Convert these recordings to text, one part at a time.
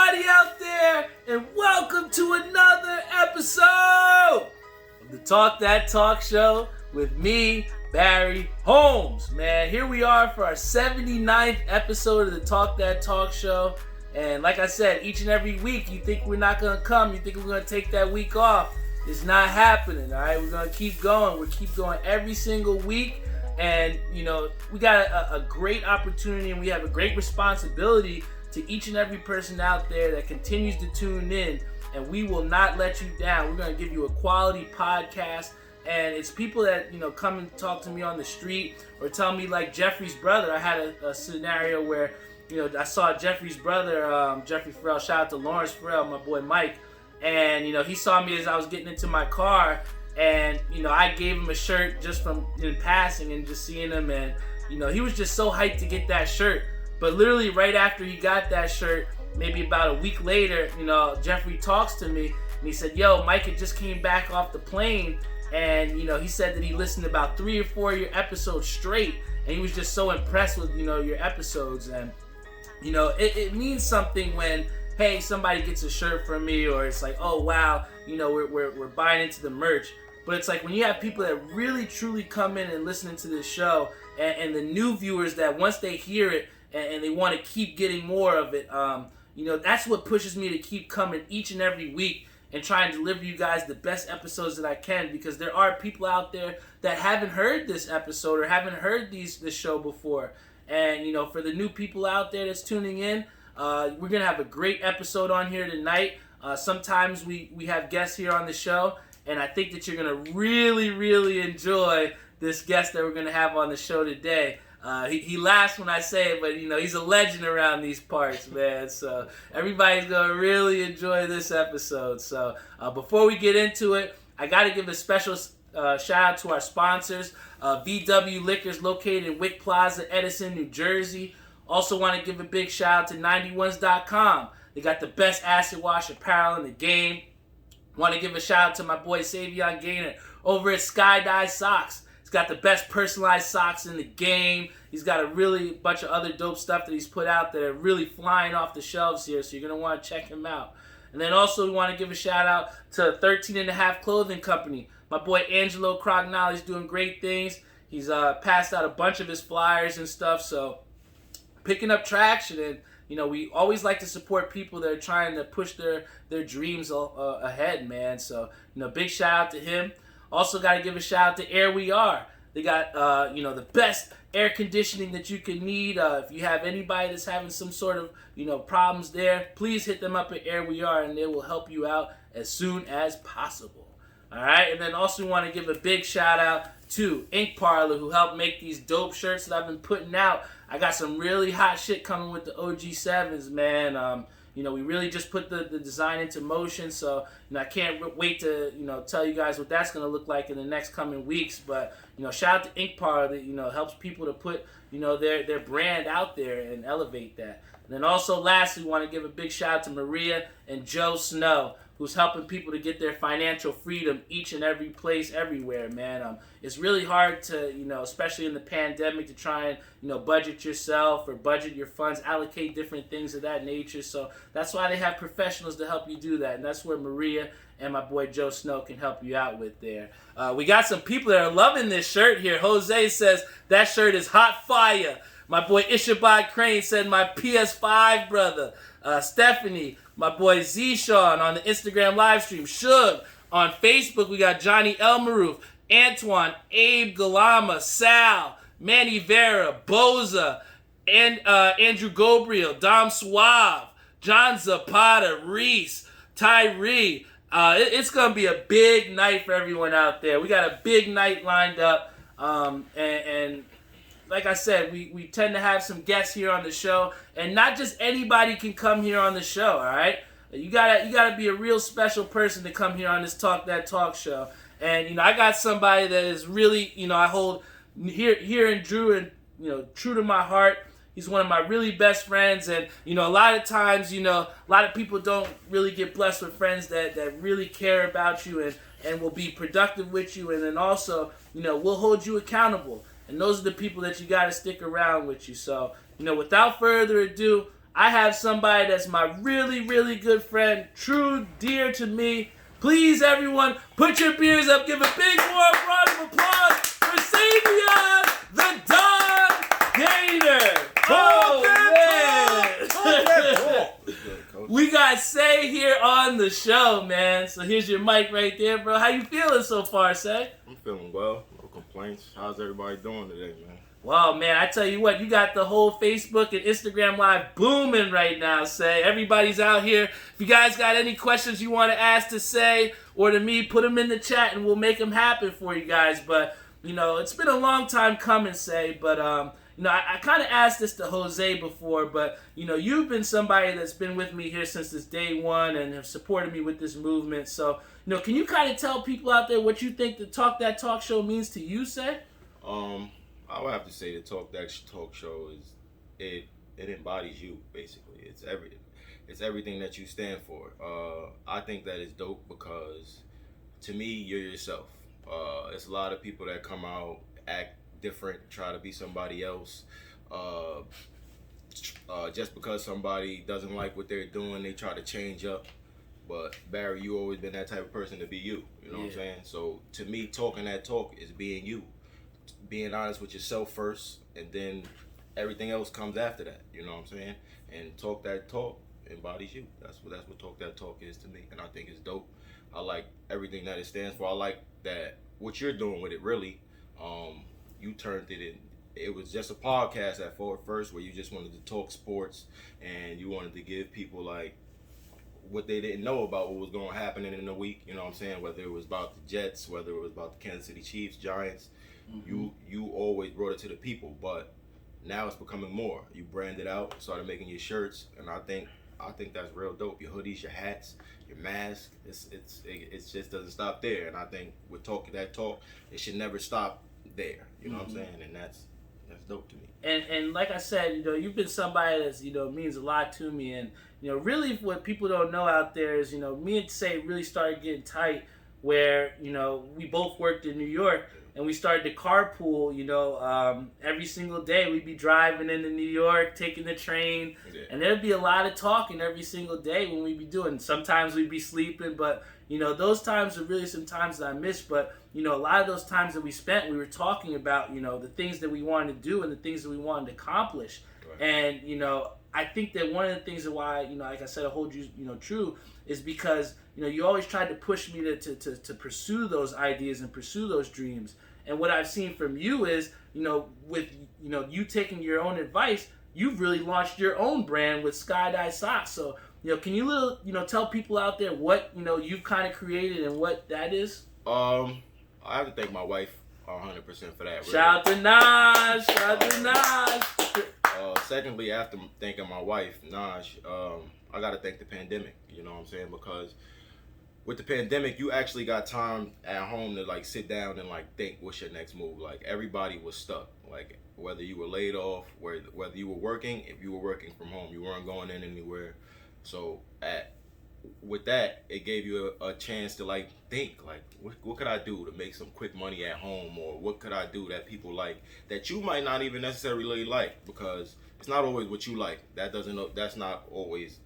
everybody out there, and welcome to another episode of the Talk That Talk Show with me, Barry Holmes. Man, here we are for our 79th episode of the Talk That Talk Show. And like I said, each and every week, you think we're not going to come, you think we're going to take that week off. It's not happening, all right? We're going to keep going. We'll keep going every single week. And, you know, we got a great opportunity and we have a great responsibility to each and every person out there that continues to tune in, and we will not let you down. We're going to give you a quality podcast, and it's people that, you know, come and talk to me on the street or tell me, like Jeffrey's brother. I had a scenario where, you know, I saw Jeffrey's brother, Jeffrey Farrell. Shout out to Lawrence Farrell, my boy Mike, and, you know, he saw me as I was getting into my car, and, you know, I gave him a shirt just from in passing and just seeing him, and, you know, he was just so hyped to get that shirt. But literally right after he got that shirt, maybe about a week later, you know, Jeffrey talks to me and he said, yo, Mike had just came back off the plane, and, you know, he said that he listened to about 3 or 4 of your episodes straight, and he was just so impressed with, you know, your episodes. And, you know, it means something when, hey, somebody gets a shirt from me, or it's like, oh, wow, you know, we're buying into the merch. But it's like when you have people that really, truly come in and listen to this show, and the new viewers that once they hear it, and they want to keep getting more of it, you know, that's what pushes me to keep coming each and every week and try and deliver you guys the best episodes that I can, because there are people out there that haven't heard this episode or haven't heard this show before. And, you know, for the new people out there that's tuning in, we're going to have a great episode on here tonight. Sometimes we have guests here on the show, and I think that you're going to really, really enjoy this guest that we're going to have on the show today. He laughs when I say it, but, you know, he's a legend around these parts, man. So everybody's going to really enjoy this episode. So before we get into it, I got to give a special shout out to our sponsors, VW Liquors, located in Wick Plaza, Edison, New Jersey. Also want to give a big shout out to 91s.com. They got the best acid wash apparel in the game. Want to give a shout out to my boy Savian Gainer over at Skydive Socks. He's got the best personalized socks in the game. He's got a really bunch of other dope stuff that he's put out that are really flying off the shelves here, so you're going to want to check him out. And then also we want to give a shout out to 13 and a Half Clothing Company. My boy Angelo Crognale is doing great things. He's passed out a bunch of his flyers and stuff, so picking up traction. And, you know, we always like to support people that are trying to push their dreams ahead, man. So, you know, big shout out to him. Also got to give a shout out to Air We Are. They got, you know, the best air conditioning that you can need. If you have anybody that's having some sort of, you know, problems there, please hit them up at Air We Are, and they will help you out as soon as possible. All right, and then also we want to give a big shout out to Ink Parlor, who helped make these dope shirts that I've been putting out. I got some really hot shit coming with the OG7s, man. You know, we really just put the design into motion, so, you know, I can't wait to, you know, tell you guys what that's going to look like in the next coming weeks. But, you know, shout out to Ink Parlor that, you know, helps people to put, you know, their brand out there and elevate that. And then also, lastly, we want to give a big shout out to Maria and Joe Snow, who's helping people to get their financial freedom each and every place, everywhere, man. It's really hard to, you know, especially in the pandemic, to try and, you know, budget yourself or budget your funds, allocate different things of that nature. So that's why they have professionals to help you do that. And that's where Maria and my boy Joe Snow can help you out with there. We got some people that are loving this shirt here. Jose says that shirt is hot fire. My boy Ishabad Crane said my PS5 brother. Stephanie, my boy Z-Sean on the Instagram live stream. Shug on Facebook, we got Johnny Elmaroof, Antoine, Abe Galama, Sal, Manny Vera, Boza, and Andrew Gobriel, Dom Suave, John Zapata, Reese, Tyree. It's going to be a big night for everyone out there. We got a big night lined up, and like I said, we tend to have some guests here on the show, and not just anybody can come here on the show, all right? You gotta be a real special person to come here on this Talk That Talk show. And, you know, I got somebody that is really, you know, I hold here in Drew, and, you know, true to my heart. He's one of my really best friends, and, you know, a lot of times, you know, a lot of people don't really get blessed with friends that really care about you and will be productive with you, and then also, you know, will hold you accountable. And those are the people that you got to stick around with you. So, you know, without further ado, I have somebody that's my really, really good friend, true, dear to me. Please, everyone, put your beers up. Give a big warm round of applause for Savian, the Dog Gator. Oh, man. We got Say here on the show, man. So here's your mic right there, bro. How you feeling so far, Say? I'm feeling well. No complaints. How's everybody doing today, man? Well, man, I tell you what, you got the whole Facebook and Instagram Live booming right now, Say. Everybody's out here. If you guys got any questions you want to ask to Say or to me, put them in the chat and we'll make them happen for you guys. But, you know, it's been a long time coming, Say. But, you know, I kind of asked this to Jose before, but, you know, you've been somebody that's been with me here since this day one and have supported me with this movement. So, you know, can you kind of tell people out there what you think the Talk That Talk show means to you, Say? I would have to say the Talk show is it embodies you basically. It's everything that you stand for. I think that is dope because to me you're yourself. It's a lot of people that come out, act different, try to be somebody else. Just because somebody doesn't like what they're doing, they try to change up. But Barry, you always been that type of person to be you. You know what I'm saying? So to me, talking that talk is being you. Being honest with yourself first, and then everything else comes after that. You know what I'm saying? And Talk That Talk embodies you. That's what Talk That Talk is to me, and I think it's dope. I like everything that it stands for. I like that what you're doing with it. Really, you turned it in. It was just a podcast at first, where you just wanted to talk sports and you wanted to give people like what they didn't know about what was going to happen in the week. You know what I'm saying? Whether it was about the Jets, whether it was about the Kansas City Chiefs, Giants. You always brought it to the people, but now it's becoming more. You branded out, started making your shirts, and I think that's real dope. Your hoodies, your hats, your mask. It just doesn't stop there. And I think with Talk That Talk, it should never stop there. You know what I'm saying? And that's dope to me. And like I said, you know, you've been somebody that's, you know, means a lot to me. And, you know, really what people don't know out there is, you know, me and Say really started getting tight where, you know, we both worked in New York. And we started to carpool, you know, every single day. We'd be driving into New York, taking the train, and there'd be a lot of talking every single day when we'd be doing. Sometimes we'd be sleeping, but, you know, those times are really some times that I miss. But, you know, a lot of those times that we spent, we were talking about, you know, the things that we wanted to do and the things that we wanted to accomplish. Right. And, you know, I think that one of the things that why, you know, like I said, I hold you, you know, true is because, you know, you always tried to push me to pursue those ideas and pursue those dreams. And what I've seen from you is, you know, with, you know, you taking your own advice, you've really launched your own brand with Skydive Socks. So, you know, can you tell people out there what, you know, you've kind of created and what that is? I have to thank my wife 100% for that. Really. Shout out to Naj. Shout out to Naj. Secondly, after thanking my wife, Naj, I got to thank the pandemic. You know what I'm saying? Because with the pandemic, you actually got time at home to like sit down and like think what's your next move. Like everybody was stuck. Like whether you were laid off, whether you were working, if you were working from home, you weren't going in anywhere. So with that, it gave you a chance to like think like what could I do to make some quick money at home, or what could I do that people like that you might not even necessarily like, because it's not always what you like. That's not always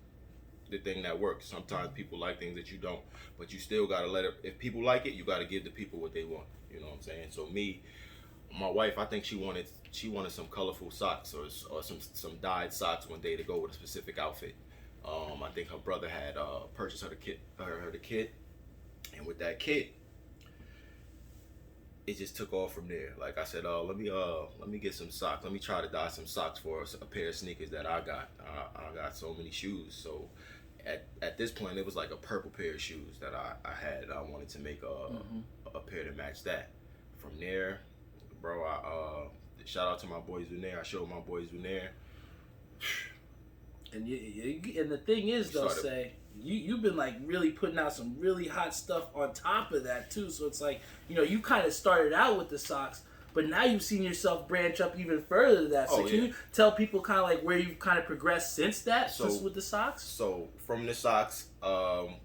the thing that works. Sometimes people like things that you don't, but you still gotta let it. If people like it, you gotta give the people what they want. You know what I'm saying? So my wife, I think she wanted some colorful socks or some dyed socks one day to go with a specific outfit. I think her brother had purchased her the kit, and with that kit, it just took off from there. Like I said, let me get some socks. Let me try to dye some socks for a pair of sneakers that I got. I got so many shoes, so at this point, it was like a purple pair of shoes that I had. I wanted to make a pair to match that. From there, bro, shout out to my boys Zunair. I showed my boys Zunair. And the thing is, though, Say, you've been like really putting out some really hot stuff on top of that too. So it's like, you know, you kind of started out with the socks, but now you've seen yourself branch up even further to that. So can you tell people kind of like where you've kind of progressed since that, since with the socks? So from the socks,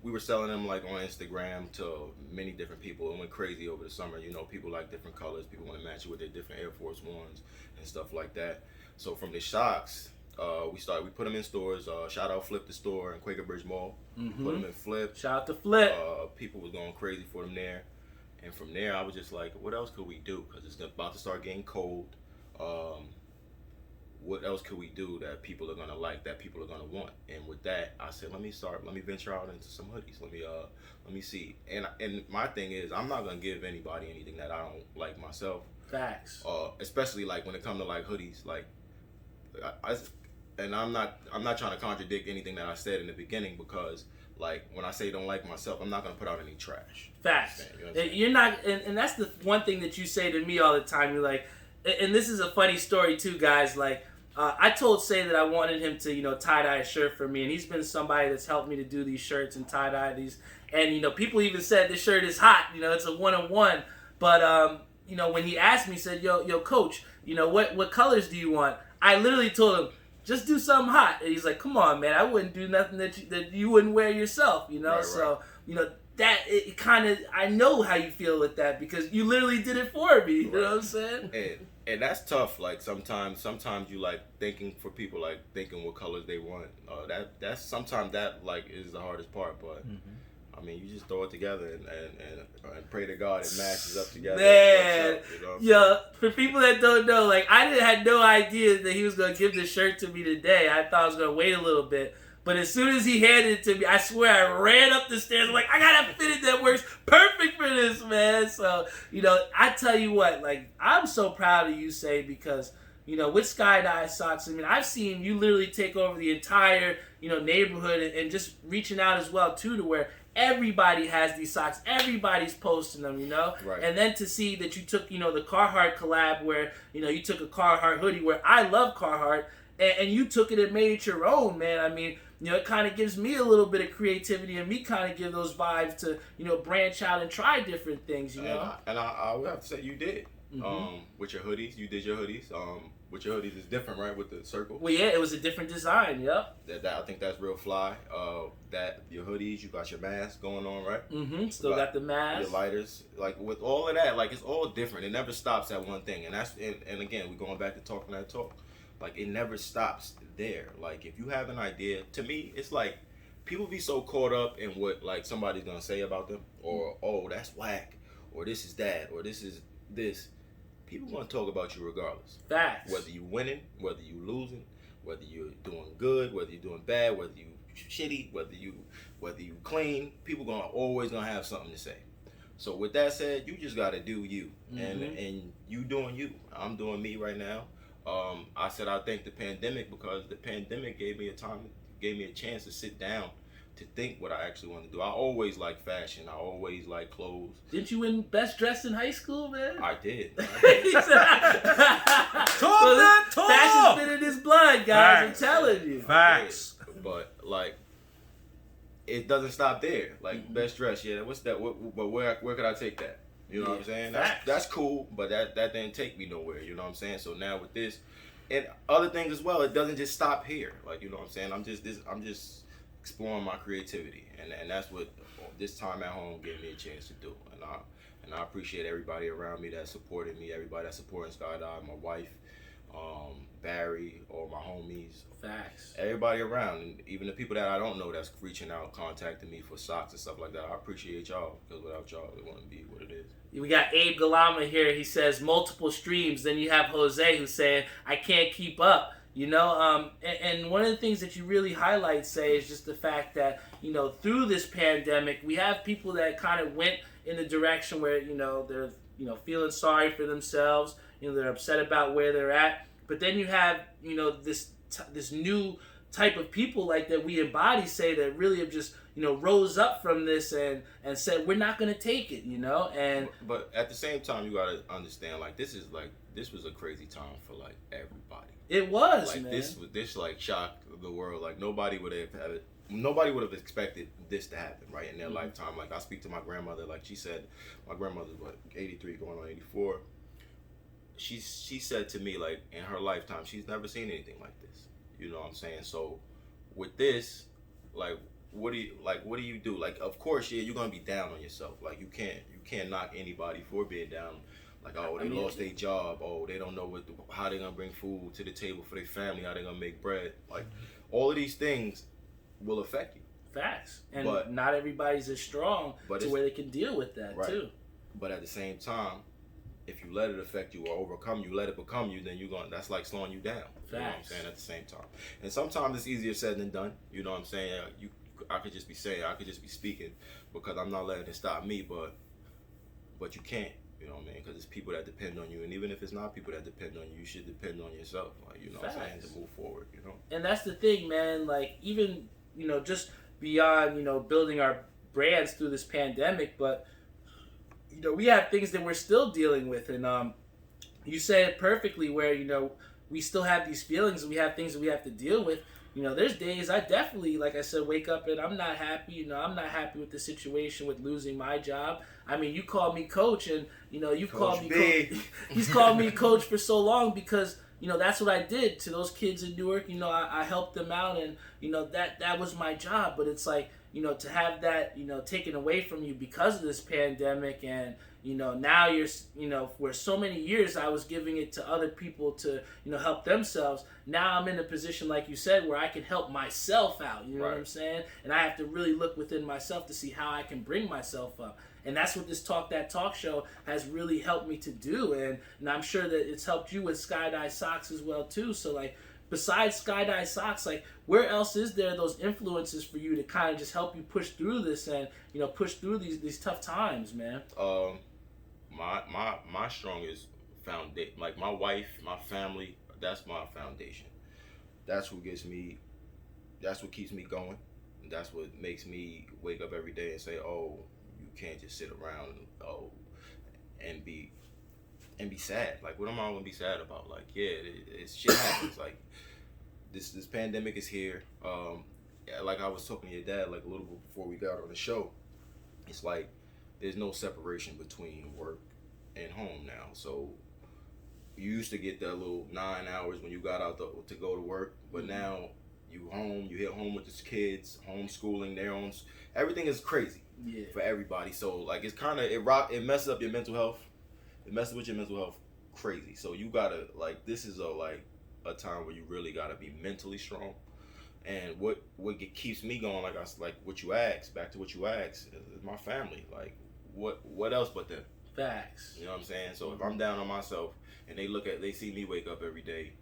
we were selling them like on Instagram to many different people. It went crazy over the summer. You know, people like different colors. People want to match it with their different Air Force Ones and stuff like that. So from the socks, We put them in stores. Shout out Flip the store in Quaker Bridge Mall. Mm-hmm. Put them in Flip. Shout out to Flip. People was going crazy for them there, and from there I was just like, what else could we do? Because it's about to start getting cold. What else could we do that people are gonna like, that people are gonna want? And with that, I said, let me venture out into some hoodies. Let me see. And my thing is, I'm not gonna give anybody anything that I don't like myself. Facts. Especially like when it comes to like hoodies, like and I'm not trying to contradict anything that I said in the beginning, because like when I say don't like myself, I'm not gonna put out any trash. Facts. You're not, and that's the one thing that you say to me all the time. You're like, and this is a funny story too, guys. Like, I told Say that I wanted him to, tie-dye a shirt for me, and he's been somebody that's helped me to do these shirts and tie-dye these. And, people even said this shirt is hot, it's a one-on-one. But, when he asked me, he said, yo, coach, what colors do you want? I literally told him, just do something hot. And he's like, come on, man, I wouldn't do nothing that you wouldn't wear yourself, Right, So, that it kind of, I know how you feel with that, because you literally did it for me, you know what I'm saying? And that's tough. Like sometimes you like thinking for people, like thinking what colors they want. That's sometimes that like is the hardest part. But I mean, you just throw it together and pray to God it matches up together. Man, for people that don't know, like I had no idea that he was gonna give this shirt to me today. I thought I was gonna wait a little bit. But as soon as he handed it to me, I swear I ran up the stairs. I'm like, I got a fitted that works perfect for this, man. So, I tell you what, like, I'm so proud of you, Say, because, with Sky-Dye Socks, I mean, I've seen you literally take over the entire, neighborhood and just reaching out as well, too, to where everybody has these socks. Everybody's posting them, Right. And then to see that you took, the Carhartt collab where, you took a Carhartt hoodie where I love Carhartt, and you took it and made it your own, man. I mean, it kind of gives me a little bit of creativity, and me kind of give those vibes to, branch out and try different things, And I would have to say you did. With your hoodies, you did your hoodies. With your hoodies, it's different, right? With the circle. Well, yeah, it was a different design. Yep. That I think that's real fly. That your hoodies, you got your mask going on, right? Still got the mask. Your lighters, like with all of that, like it's all different. It never stops at one thing, and again, we're going back to talking that talk. Like, it never stops there. Like, if you have an idea, to me, it's like people be so caught up in what, like, somebody's going to say about them, or, oh, that's whack, or this is that, or this is this. People going to talk about you regardless. Facts. Whether you winning, whether you losing, whether you're doing good, whether you're doing bad, whether you shitty, whether you clean, people always going to have something to say. So, with that said, you just got to do you. And you doing you. I'm doing me right now. I said I thank the pandemic, because the pandemic gave me a chance to sit down to think what I actually want to do. I always like fashion. I always like clothes. Didn't you win best dressed in high school, man? I did. Fashion's been in his blood, guys. I'm telling you. Facts. But like, it doesn't stop there. Like best dressed, yeah. What's that? But where could I take that? You know what I'm saying? That's cool, but that didn't take me nowhere. You know what I'm saying? So now with this and other things as well, it doesn't just stop here. Like, you know what I'm saying? I'm just exploring my creativity, and that's what this time at home gave me a chance to do. And I appreciate everybody around me that supported me, everybody that's supporting Sky-Dye, my wife, Barry, all my homies. Facts. Everybody around, and even the people that I don't know that's reaching out, contacting me for socks and stuff like that. I appreciate y'all, because without y'all, it wouldn't be what it is. We got Abe Galama here. He says multiple streams. Then you have Jose who's saying, I can't keep up. And one of the things that you really highlight, Say, is just the fact that, through this pandemic, we have people that kind of went in the direction where, they're, feeling sorry for themselves. They're upset about where they're at. But then you have, this new type of people like that we embody, Say, that really have just, rose up from this and said, we're not going to take it, and But at the same time, you got to understand, like, this was a crazy time for, like, everybody. It was, like, man. This like shocked the world. Like, nobody would have expected this to happen, right, in their lifetime. Like, I speak to my grandmother, like she said, my grandmother's 83 going on 84. She said to me, like, in her lifetime, she's never seen anything like this. You know what I'm saying? So with this, like, what do you do? Like, of course, yeah, you're gonna be down on yourself. Like, you can't knock anybody for being down. Like, oh, they lost their job. Oh, they don't know how they're gonna bring food to the table for their family. How they're gonna make bread. Like, all of these things will affect you. Facts. And not everybody's as strong to where they can deal with that too. But at the same time, if you let it affect you or overcome you, let it become you, then that's like slowing you down. Facts. You know what I'm saying? At the same time. And sometimes it's easier said than done. You know what I'm saying? I could just be speaking because I'm not letting it stop me, but you can't. You know what I mean? Because it's people that depend on you, and even if it's not people that depend on you, you should depend on yourself. Like, you know what I'm saying, to move forward. You know. And that's the thing, man. Like, even just beyond building our brands through this pandemic, but we have things that we're still dealing with, and you said it perfectly, where we still have these feelings, and we have things that we have to deal with. There's days I definitely, like I said, wake up and I'm not happy. I'm not happy with the situation with losing my job. I mean, you called me coach, and you called me coach. He's called me coach for so long because that's what I did to those kids in Newark. I helped them out, and that was my job. But it's like to have that taken away from you because of this pandemic, and now you're for so many years I was giving it to other people to help themselves. Now I'm in a position, like you said, where I can help myself out. You know what I'm saying? And I have to really look within myself to see how I can bring myself up. And that's what this Talk That Talk show has really helped me to do. And I'm sure that it's helped you with Skydive Socks as well too. So like, besides Skydive Socks, like, where else is there those influences for you to kind of just help you push through this and push through these tough times, man? My strongest foundation, like my wife, my family, that's my foundation. That's what keeps me going. That's what makes me wake up every day and say, oh, you can't just sit around and be sad. Like, what am I gonna be sad about? Like, yeah, it's shit happens. Like, this pandemic is here. Like I was talking to your dad like a little bit before we got on the show. It's like there's no separation between work and home now. So you used to get that little 9 hours when you got out to go to work, but now you hit home with the kids, homeschooling, everything is crazy for everybody. So like, it's kind of it messes up your mental health. It messes with your mental health crazy. So you gotta, like, this is a time where you really gotta be mentally strong. And what keeps me going, like what you asked, back to what you asked, is my family. Like, what else but them? Facts. You know what I'm saying? So if I'm down on myself and they see me wake up every day,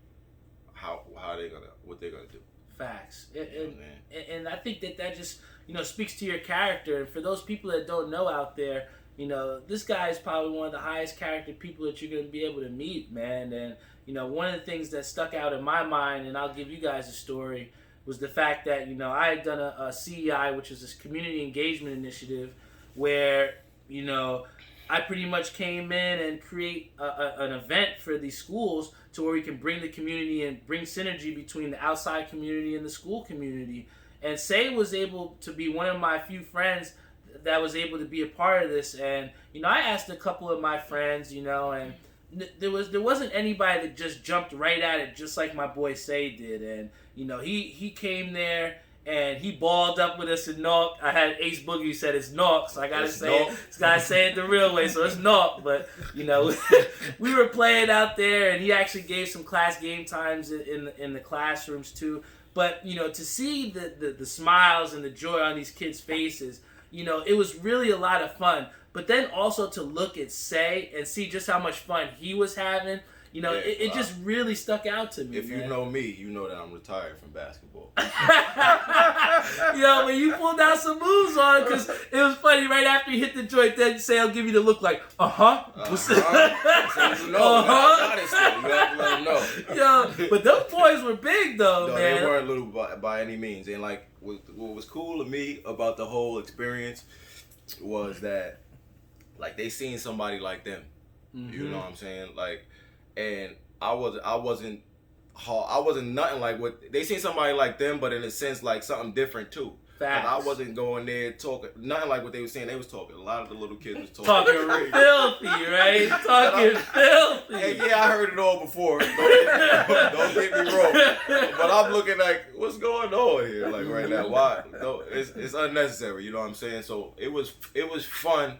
what they're gonna do? Facts. And I think that just speaks to your character. And for those people that don't know out there, this guy is probably one of the highest character people that you're going to be able to meet, man. And one of the things that stuck out in my mind, and I'll give you guys a story, was the fact that I had done a CEI, which is this community engagement initiative, where I pretty much came in and create an event for these schools to where we can bring the community and bring synergy between the outside community and the school community. And Say was able to be one of my few friends that was able to be a part of this. And I asked a couple of my friends, and there wasn't anybody that just jumped right at it, just like my boy Say did. And he came there and he balled up with us in Nork. I had Ace Boogie who said it's Nork, so I gotta say it the real way. So it's Nork, but we were playing out there, and he actually gave some class game times in the classrooms too. But to see the smiles and the joy on these kids' faces, it was really a lot of fun. But then also to look at Say and see just how much fun he was having, it just really stuck out to me. If you know me, you know that I'm retired from basketball. When you pulled out some moves on, because it was funny, right after you hit the joint, then Say will give you the look like, So you have to let them know. But those boys were big though, man. They weren't little by any means. And like, what was cool to me about the whole experience was that, like, they seen somebody like them. Mm-hmm. You know what I'm saying? Like, and I wasn't nothing like what they seen somebody like them, but in a sense like something different too. Facts. I wasn't going there talking nothing like what they were saying. They was talking. A lot of the little kids was talking filthy, right? Talking filthy. And yeah, I heard it all before. Don't get me wrong. But I'm looking like, what's going on here? Like right now, why? No, it's unnecessary. You know what I'm saying? So it was fun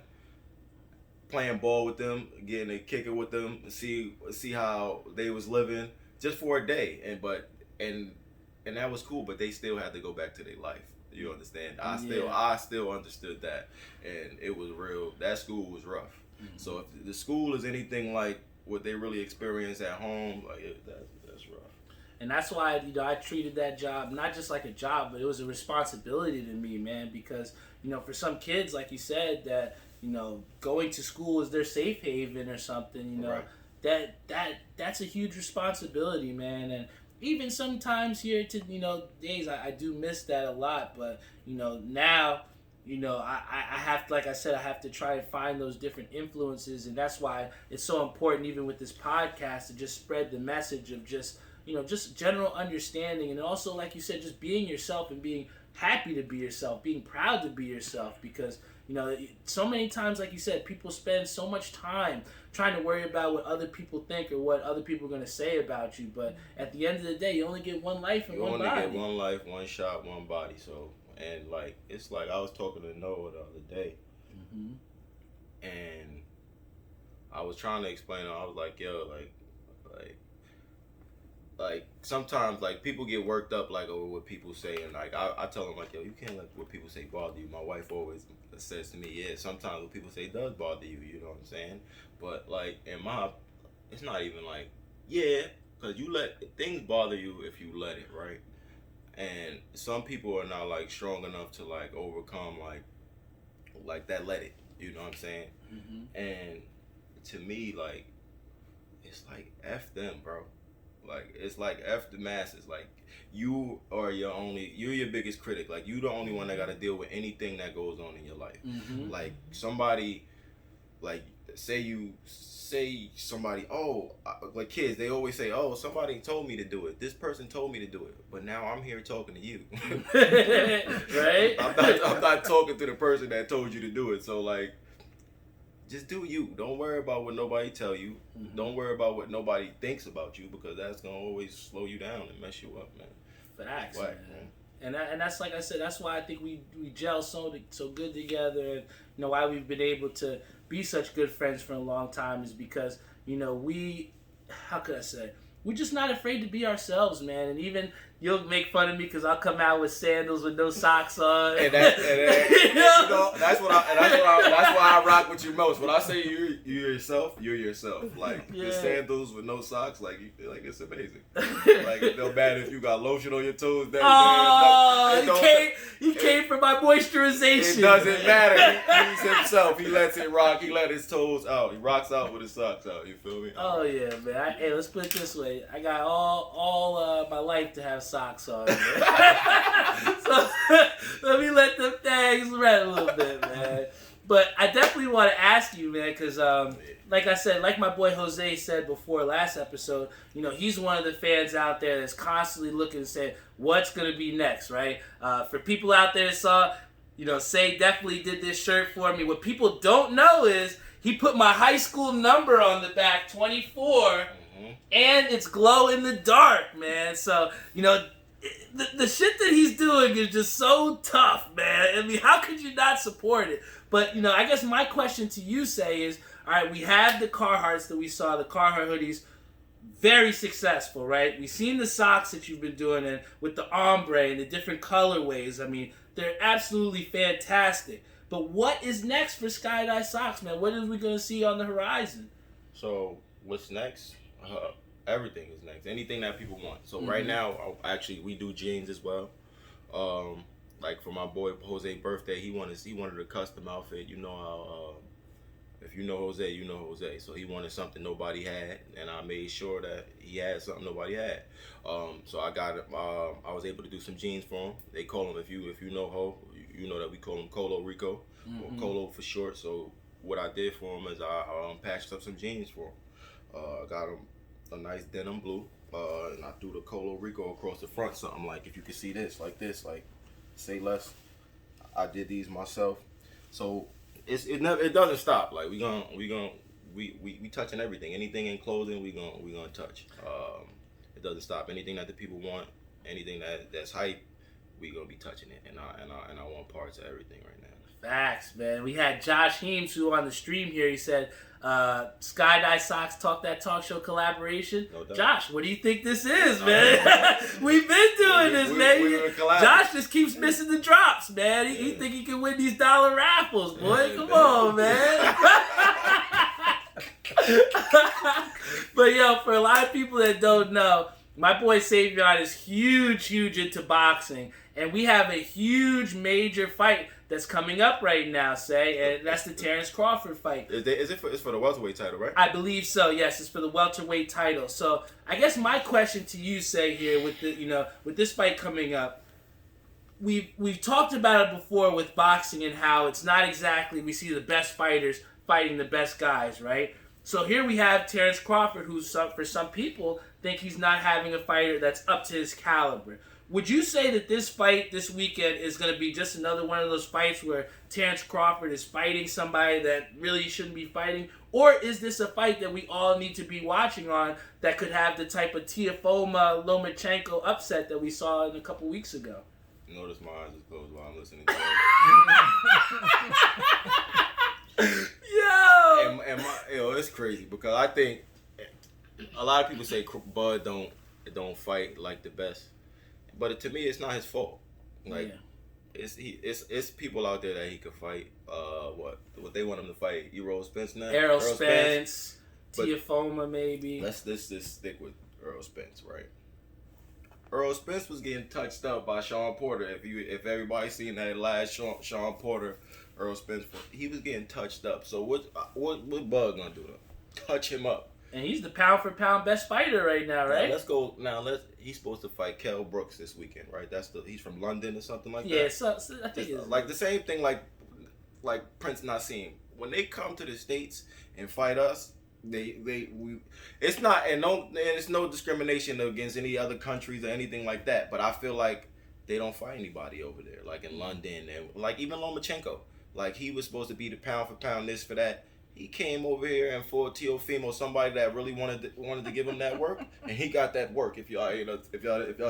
playing ball with them, getting a kicker with them, see how they was living just for a day, and that was cool. But they still had to go back to their life. You understand? I still understood that, and it was real. That school was rough. Mm-hmm. So if the school is anything like what they really experience at home, like that's rough. And that's why, I treated that job not just like a job, but it was a responsibility to me, man. Because for some kids, like you said, that going to school is their safe haven or something. Right. That's a huge responsibility, man. And even sometimes here to days I do miss that a lot. But now. I have to, like I said, I have to try and find those different influences, and that's why it's so important, even with this podcast, to just spread the message of just general understanding, and also, like you said, just being yourself and being happy to be yourself, being proud to be yourself, because so many times, like you said, people spend so much time trying to worry about what other people think or what other people are going to say about you, but at the end of the day, you only get one life and one body. You only get one life, one shot, one body, so... And it's like I was talking to Noah the other day, mm-hmm. and I was trying to explain. I was like, yo, like sometimes like people get worked up like over what people say, and like I tell them like, yo, you can't let what people say bother you. My wife always says to me, yeah, sometimes what people say does bother you. You know what I'm saying? But like it's not even like because you let things bother you if you let it, right? And some people are not like strong enough to like overcome like that. Let it, you know what I'm saying? Mm-hmm. And to me, like it's like F them, bro. Like it's like F the masses. Like you're your biggest critic. Like you the only one that got to deal with anything that goes on in your life. Mm-hmm. Like somebody, like say somebody, like kids, they always say, oh, somebody told me to do it. This person told me to do it. But now I'm here talking to you. Right? I'm not talking to the person that told you to do it. So like, just do you. Don't worry about what nobody tell you. Mm-hmm. Don't worry about what nobody thinks about you, because that's gonna always slow you down and mess you up, man. Facts, man. And that's like I said, that's why I think we gel so good together, and why we've been able to be such good friends for a long time is because how could I say, we're just not afraid to be ourselves, man. And even you'll make fun of me because I'll come out with sandals with no socks on. And that's why I rock with you most. When I say you're yourself, you're yourself. Like the sandals with no socks, like it's amazing. Like it don't matter if you got lotion on your toes. He came for my moisturization. It doesn't matter. He's himself. He lets it rock. He let his toes out. He rocks out with his socks out. You feel me? Oh yeah, man. Hey, let's put it this way. I got all my life to have socks on. So let me let them things rest a little bit, man. But I definitely want to ask you, man, because like I said, like my boy Jose said before last episode, he's one of the fans out there that's constantly looking and saying, what's going to be next, right? For people out there that saw, Say definitely did this shirt for me. What people don't know is he put my high school number on the back, 24, and it's glow in the dark, man. So, the shit that he's doing is just so tough, man. I mean, how could you not support it? But, I guess my question to you, Say, is, all right, we have the Carhartts that we saw, the Carhartt hoodies, very successful, right? We've seen the socks that you've been doing and with the ombre and the different colorways. I mean, they're absolutely fantastic. But what is next for Skydive Socks, man? What are we going to see on the horizon? So, what's next? Everything is next. Anything that people want. So right now, actually, we do jeans as well. Like for my boy Jose's birthday, he wanted a custom outfit. You know how if you know Jose, you know Jose. So he wanted something nobody had, and I made sure that he had something nobody had. So I got I was able to do some jeans for him. They call him, if you know Ho, you know that we call him Colo Rico, or Colo for short. So what I did for him is I patched up some jeans for him. I got him a nice denim blue, and I threw the Colo Rico across the front, something like, if you can see this, like Sayless. I did these myself, so it doesn't stop. Like we touching everything, anything in clothing, we gonna touch. It doesn't stop. Anything that the people want, anything that's hype, we gonna be touching it, and I want parts of everything right now. Facts, man. We had Josh Heems, who on the stream here, he said, Skydive Sox Talk That Talk Show collaboration. No doubt. Josh, what do you think this is, man? We've been doing this, man. Josh just keeps missing the drops, man. He think he can win these dollar raffles, boy. Come on, man. But yo, for a lot of people that don't know, my boy Savian is huge into boxing, and we have a huge major fight that's coming up right now, and that's the Terrence Crawford fight. It's for the welterweight title, right? I believe so. Yes, it's for the welterweight title. So I guess my question to you, here with with this fight coming up, we've talked about it before with boxing and how it's not exactly we see the best fighters fighting the best guys, right? So here we have Terrence Crawford, who for some people think he's not having a fighter that's up to his caliber. Would you say that this fight this weekend is going to be just another one of those fights where Terrence Crawford is fighting somebody that really shouldn't be fighting? Or is this a fight that we all need to be watching on that could have the type of Tiafoma-Lomachenko upset that we saw a couple weeks ago? Notice my eyes is closed while I'm listening to it. Yo, it's crazy because I think a lot of people say Bud don't fight like the best. But to me, it's not his fault. Like, it's people out there that he could fight. What they want him to fight? Errol Spence now. Errol Spence, Tiafoma maybe. Let's just stick with Errol Spence, right? Errol Spence was getting touched up by Sean Porter. If everybody's seen that last Sean Porter, Errol Spence, he was getting touched up. So what Bud gonna do? Touch him up. And he's the pound for pound best fighter right now, right? He's supposed to fight Kell Brooks this weekend, right? He's from London or something like that. Yeah, so I think it's like the same thing like Prince Nassim. When they come to the States and fight us, it's no discrimination against any other countries or anything like that. But I feel like they don't fight anybody over there, like in London and like even Lomachenko. Like he was supposed to be the pound for pound this for that. He came over here and fought Teofimo, somebody that really wanted to give him that work, and he got that work. If y'all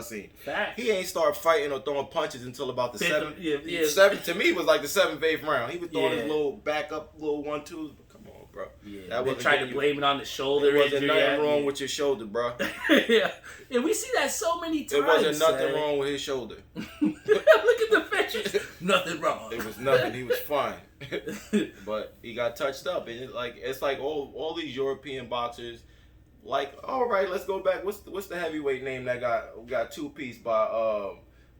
seen, Facts. He ain't start fighting or throwing punches until about the seventh. Yeah. Seven to me was like the 7th, 8th round. He was throwing his little backup, little 1-2s. Come on, bro. Yeah, they tried to blame it on the shoulder. There wasn't nothing wrong with your shoulder, bro. Yeah, and we see that so many times. There wasn't nothing wrong with his shoulder. Look at the pictures. Nothing wrong. It was nothing. He was fine. But he got touched up, and it's like all these European boxers. Like, all right, let's go back. What's the heavyweight name that got 2-piece by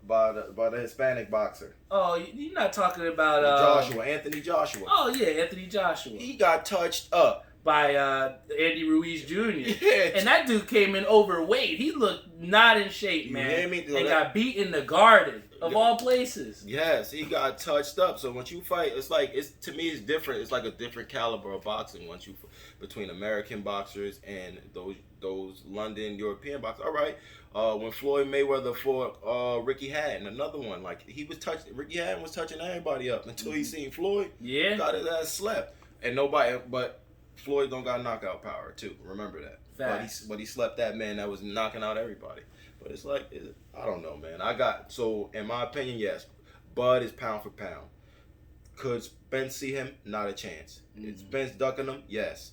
the Hispanic boxer? Oh, you're not talking about Anthony Joshua. Oh yeah, Anthony Joshua. He got touched up by Andy Ruiz Jr. Yeah. And that dude came in overweight. He looked not in shape, man. And got beat in the Garden of all places. Yes, he got touched up. So once you fight, to me it's different. It's like a different caliber of boxing between American boxers and those London European boxers. All right. When Floyd Mayweather fought Ricky Hatton, another one, like Ricky Hatton was touching everybody up until he seen Floyd. Yeah. Got his ass slept. And but Floyd don't got knockout power too. Remember that. But he slept that man that was knocking out everybody. But it's like, I don't know, man. So in my opinion, yes, Bud is pound for pound. Could Spence see him? Not a chance. Is Spence ducking him? Yes.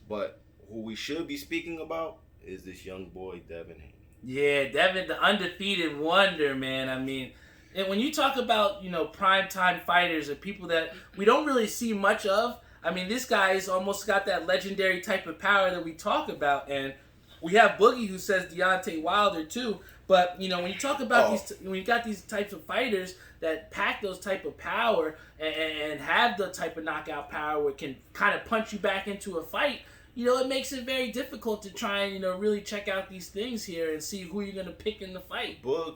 But who we should be speaking about is this young boy, Devin Haney. Yeah, Devin, the undefeated wonder, man. I mean, and when you talk about, primetime fighters and people that we don't really see much of, I mean, this guy's almost got that legendary type of power that we talk about. And we have Boogie who says Deontay Wilder too. But, when you talk about when you got these types of fighters that pack those type of power and have the type of knockout power where it can kind of punch you back into a fight, it makes it very difficult to try and, really check out these things here and see who you're going to pick in the fight. Boog,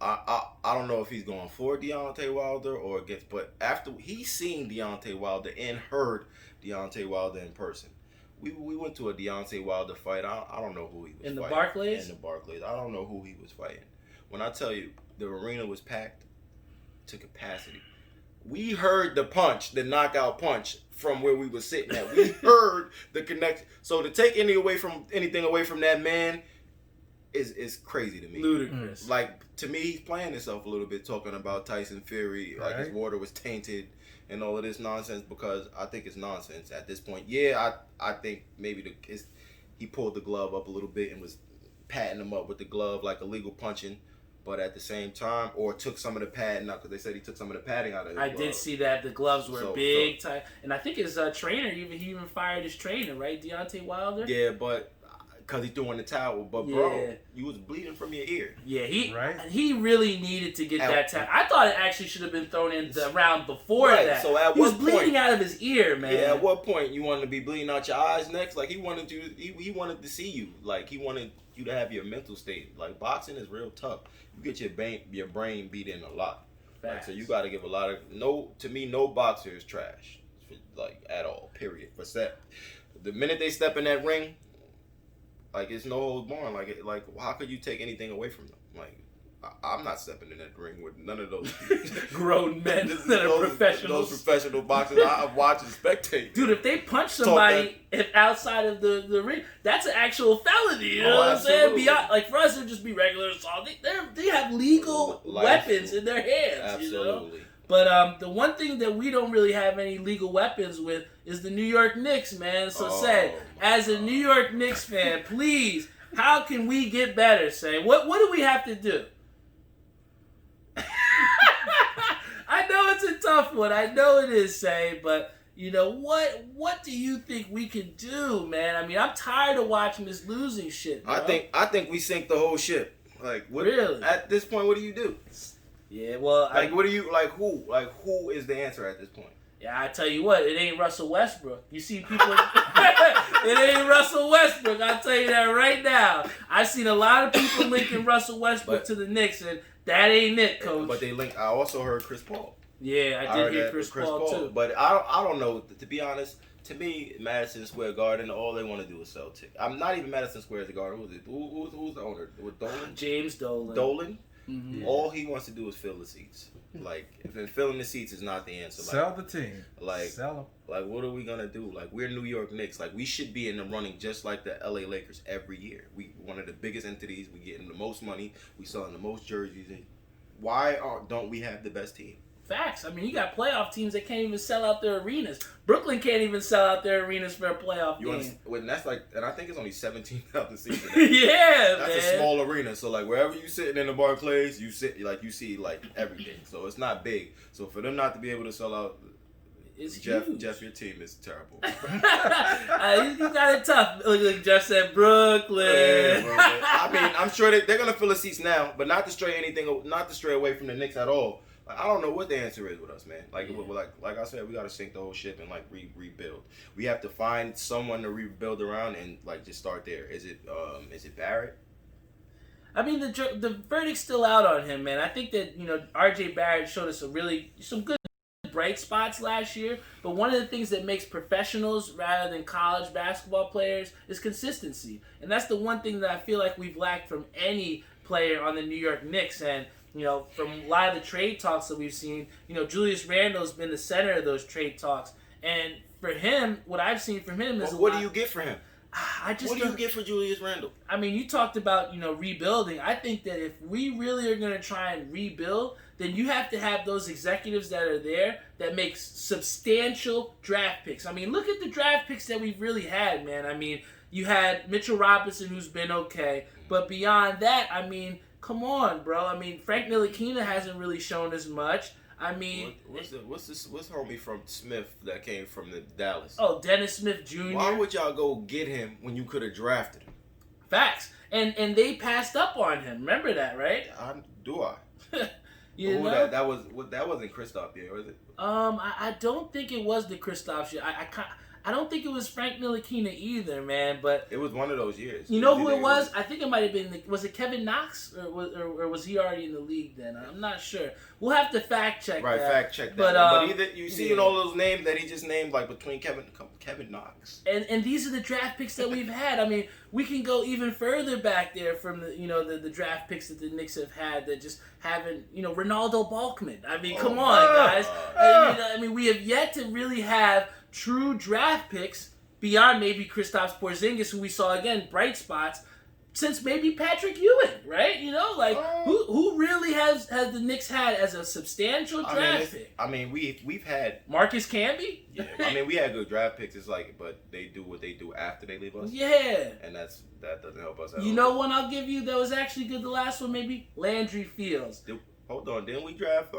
I don't know if he's going for Deontay Wilder or but after he's seen Deontay Wilder and heard Deontay Wilder in person. We went to a Deontay Wilder fight. I don't know who he was fighting. In the Barclays? In the Barclays. I don't know who he was fighting. When I tell you, the arena was packed to capacity. We heard the knockout punch from where we were sitting at. We heard the connection. So to take anything away from that man, is crazy to me. Ludicrous. Like, to me, he's playing himself a little bit, talking about Tyson Fury, like his water was tainted and all of this nonsense, because I think it's nonsense at this point. Yeah, I think maybe he pulled the glove up a little bit and was patting him up with the glove like illegal punching, but at the same time, or took some of the padding out, because they said he took some of the padding out of his I glove. did see that the gloves were big, tight, and I think his trainer he even fired his trainer, right, Deontay Wilder. Yeah, but because he threw in the towel, but bro, you was bleeding from your ear. Yeah, he really needed to get that towel. I thought it actually should have been thrown in the round before that. So at he was what bleeding point, out of his ear, man. Yeah, at what point you wanted to be bleeding out your eyes next? Like, he wanted to see you. Like, he wanted you to have your mental state. Like, boxing is real tough. You get your brain beat in a lot. Like, so you got to give a lot of to me, no boxer is trash, like, at all. Period. But the minute they step in that ring, like, it's no holds barred. Like, how could you take anything away from them? Like, I'm not stepping in that ring with none of those grown men that are professionals. Those professional boxers I watch and spectate. Dude, if they punch somebody outside of the ring, that's an actual felony. You know what I'm saying? Beyond, like, for us, it'd just be regular assault. They have legal weapons in their hands. Absolutely. You know? But the one thing that we don't really have any legal weapons with is the New York Knicks, man. So, as a New York Knicks fan, please, how can we get better, Say? What do we have to do? I know it's a tough one. I know it is, Say, but you know what do you think we can do, man? I mean, I'm tired of watching this losing shit, bro. I think we sink the whole ship. Like, what, really? At this point, what do you do? Yeah, well, what do you who is the answer at this point? Yeah, I tell you what, it ain't Russell Westbrook. You see people, it ain't Russell Westbrook. I'll tell you that right now. I've seen a lot of people linking Russell Westbrook to the Knicks, and that ain't it, Coach. But they linked. I also heard Chris Paul. Yeah, I did hear Chris Paul too. But I don't know. To be honest, to me, Madison Square Garden, all they want to do is sell tickets. I'm not even Madison Square Garden. Who's it? Who's the owner? With Dolan? James Dolan. Dolan. Mm-hmm. All he wants to do is fill the seats. Like, if filling the seats is not the answer. Like, sell the team. Like, sell them. Like, what are we gonna do? Like, we're New York Knicks. Like, we should be in the running just like the LA Lakers every year. We one of the biggest entities. We getting the most money. We selling the most jerseys. And why don't we have the best team? Facts. I mean, you got playoff teams that can't even sell out their arenas. Brooklyn can't even sell out their arenas for a playoff game. And that's like, and I think it's only 17,000 seats. Yeah, that's man. a small arena. So like, wherever you sitting in the Barclays, you see like everything. So it's not big. So for them not to be able to sell out, it's Jeff, huge. Jeff, your team is terrible. You got it tough. Like Jeff said, Brooklyn. Yeah, I mean, I'm sure they're gonna fill the seats now, but not to stray away from the Knicks at all. Like, I don't know what the answer is with us, man. Like, like I said, we got to sink the whole ship and like rebuild. We have to find someone to rebuild around and like just start there. Is it Barrett? I mean, the verdict's still out on him, man. I think that R.J. Barrett showed us some good bright spots last year. But one of the things that makes professionals rather than college basketball players is consistency, and that's the one thing that I feel like we've lacked from any player on the New York Knicks. And from a lot of the trade talks that we've seen, Julius Randle's been the center of those trade talks. And for him, what I've seen from him is what do you get for him? What do you get for Julius Randle? I mean, you talked about, rebuilding. I think that if we really are going to try and rebuild, then you have to have those executives that are there that make substantial draft picks. I mean, look at the draft picks that we've really had, man. I mean, you had Mitchell Robinson, who's been okay. But beyond that, I mean, come on, bro. I mean, Frank Ntilikina hasn't really shown as much. I mean, what's homie from Smith that came from the Dallas? Oh, Dennis Smith Jr. Why would y'all go get him when you could have drafted him? Facts. And they passed up on him. Remember that, right? Do I? That wasn't Kristaps year, was it? I don't think it was the Kristaps year. I don't think it was Frank Ntilikina either, man. But it was one of those years. You know who it was? I think it might have been. Was it Kevin Knox, or was he already in the league then? I'm not sure. We'll have to fact check. Right, that. fact check that. But either you see in all those names that he just named, like between Kevin Knox. And these are the draft picks that we've had. I mean, we can go even further back there from the draft picks that the Knicks have had that just haven't. Ronaldo Balkman. I mean, come on, guys. I mean, we have yet to really have true draft picks beyond maybe Kristaps Porzingis, who we saw again bright spots, since maybe Patrick Ewing, right? You know, like who really has the Knicks had as a substantial draft pick? I mean, we've had Marcus Camby. Yeah, I mean, we had good draft picks. It's like, but they do what they do after they leave us. Yeah, and that doesn't help us at all. You know one I'll give you that was actually good. The last one maybe Landry Fields. Hold on, didn't we draft?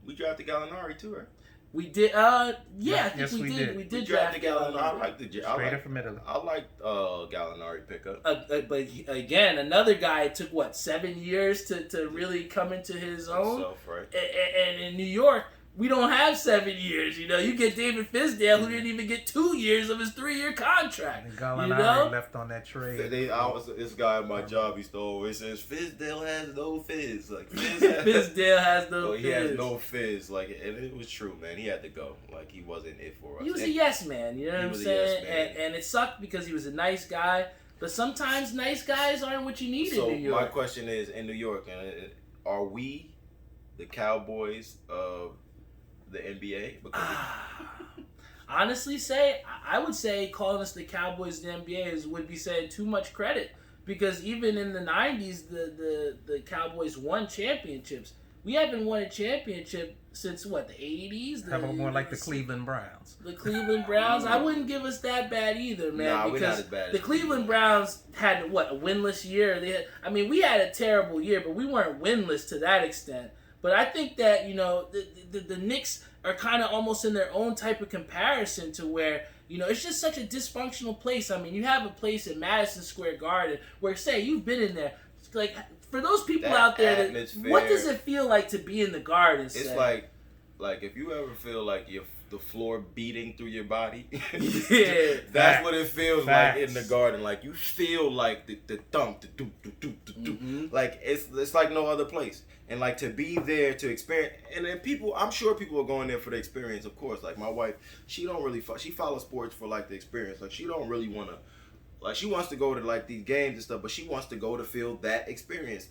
We drafted Gallinari too, right? We did. I think yes, we did. We did draft draft Gallinari. I Gallinari. like the Straight up from Italy. I like Gallinari pickup. But again, another guy it took 7 years to really come into his own. Himself, right? And in New York, we don't have 7 years. You know, you get David Fisdale, who didn't even get 2 years of his 3-year contract. And Gallinari you know? left on that trade. This guy at my job, he always says Fisdale has no fizz. Like Fisdale has no fizz. He has no fizz. Like, and it was true, man. He had to go. Like, he wasn't it for us. He was a yes man. You know what I'm saying? And it sucked because he was a nice guy. But sometimes nice guys aren't what you need in New York. So my question is, in New York, are we the Cowboys of the NBA? Honestly, I would say calling us the Cowboys of the NBA would be saying too much credit, because even in the 90s, the Cowboys won championships. We haven't won a championship since the 80s? How about more like the Cleveland Browns? The Cleveland Browns? I wouldn't give us that bad either, man. Nah, because we're not as bad as the Cleveland Browns had, a winless year. We had a terrible year, but we weren't winless to that extent. But I think that, the Knicks are kind of almost in their own type of comparison to where, it's just such a dysfunctional place. I mean, you have a place in Madison Square Garden where, say, you've been in there. Like, for those people out there, what does it feel like to be in the Garden? It's like if you ever feel like the floor beating through your body, yeah, that's what it feels like in the Garden. Like, you feel like the thump, the do do do do do. Mm-hmm. Like it's like no other place. And like to be there to experience, and then I'm sure people are going there for the experience, of course. Like my wife, she don't really she follows sports for like the experience. Like she don't really want to. Like, she wants to go to, like, these games and stuff, but she wants to go to feel that experience.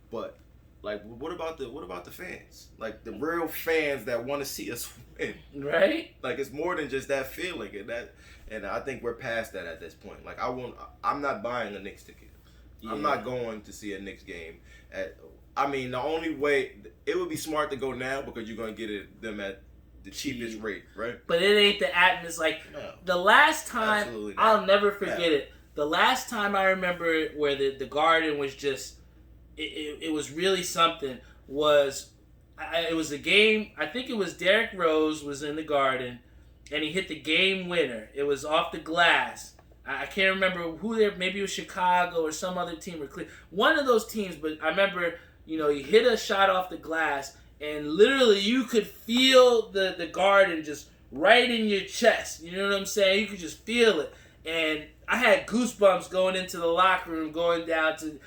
But, like, what about the fans? Like, the real fans that want to see us win. Right? Like, it's more than just that feeling. And I think we're past that at this point. Like, I'm not buying a Knicks ticket. Yeah. I'm not going to see a Knicks game. The only way, it would be smart to go now because you're going to get them at the cheapest rate, right? But it ain't the atmosphere. Like, no, the last time, I'll never forget it. The last time I remember where the Garden was just, it was really something, it was a game, I think it was Derrick Rose was in the Garden, and he hit the game winner. It was off the glass. I can't remember who maybe it was Chicago or some other team, or one of those teams, but I remember, he hit a shot off the glass, and literally, you could feel the Garden just right in your chest. You know what I'm saying? You could just feel it. And I had goosebumps going into the locker room, going down to,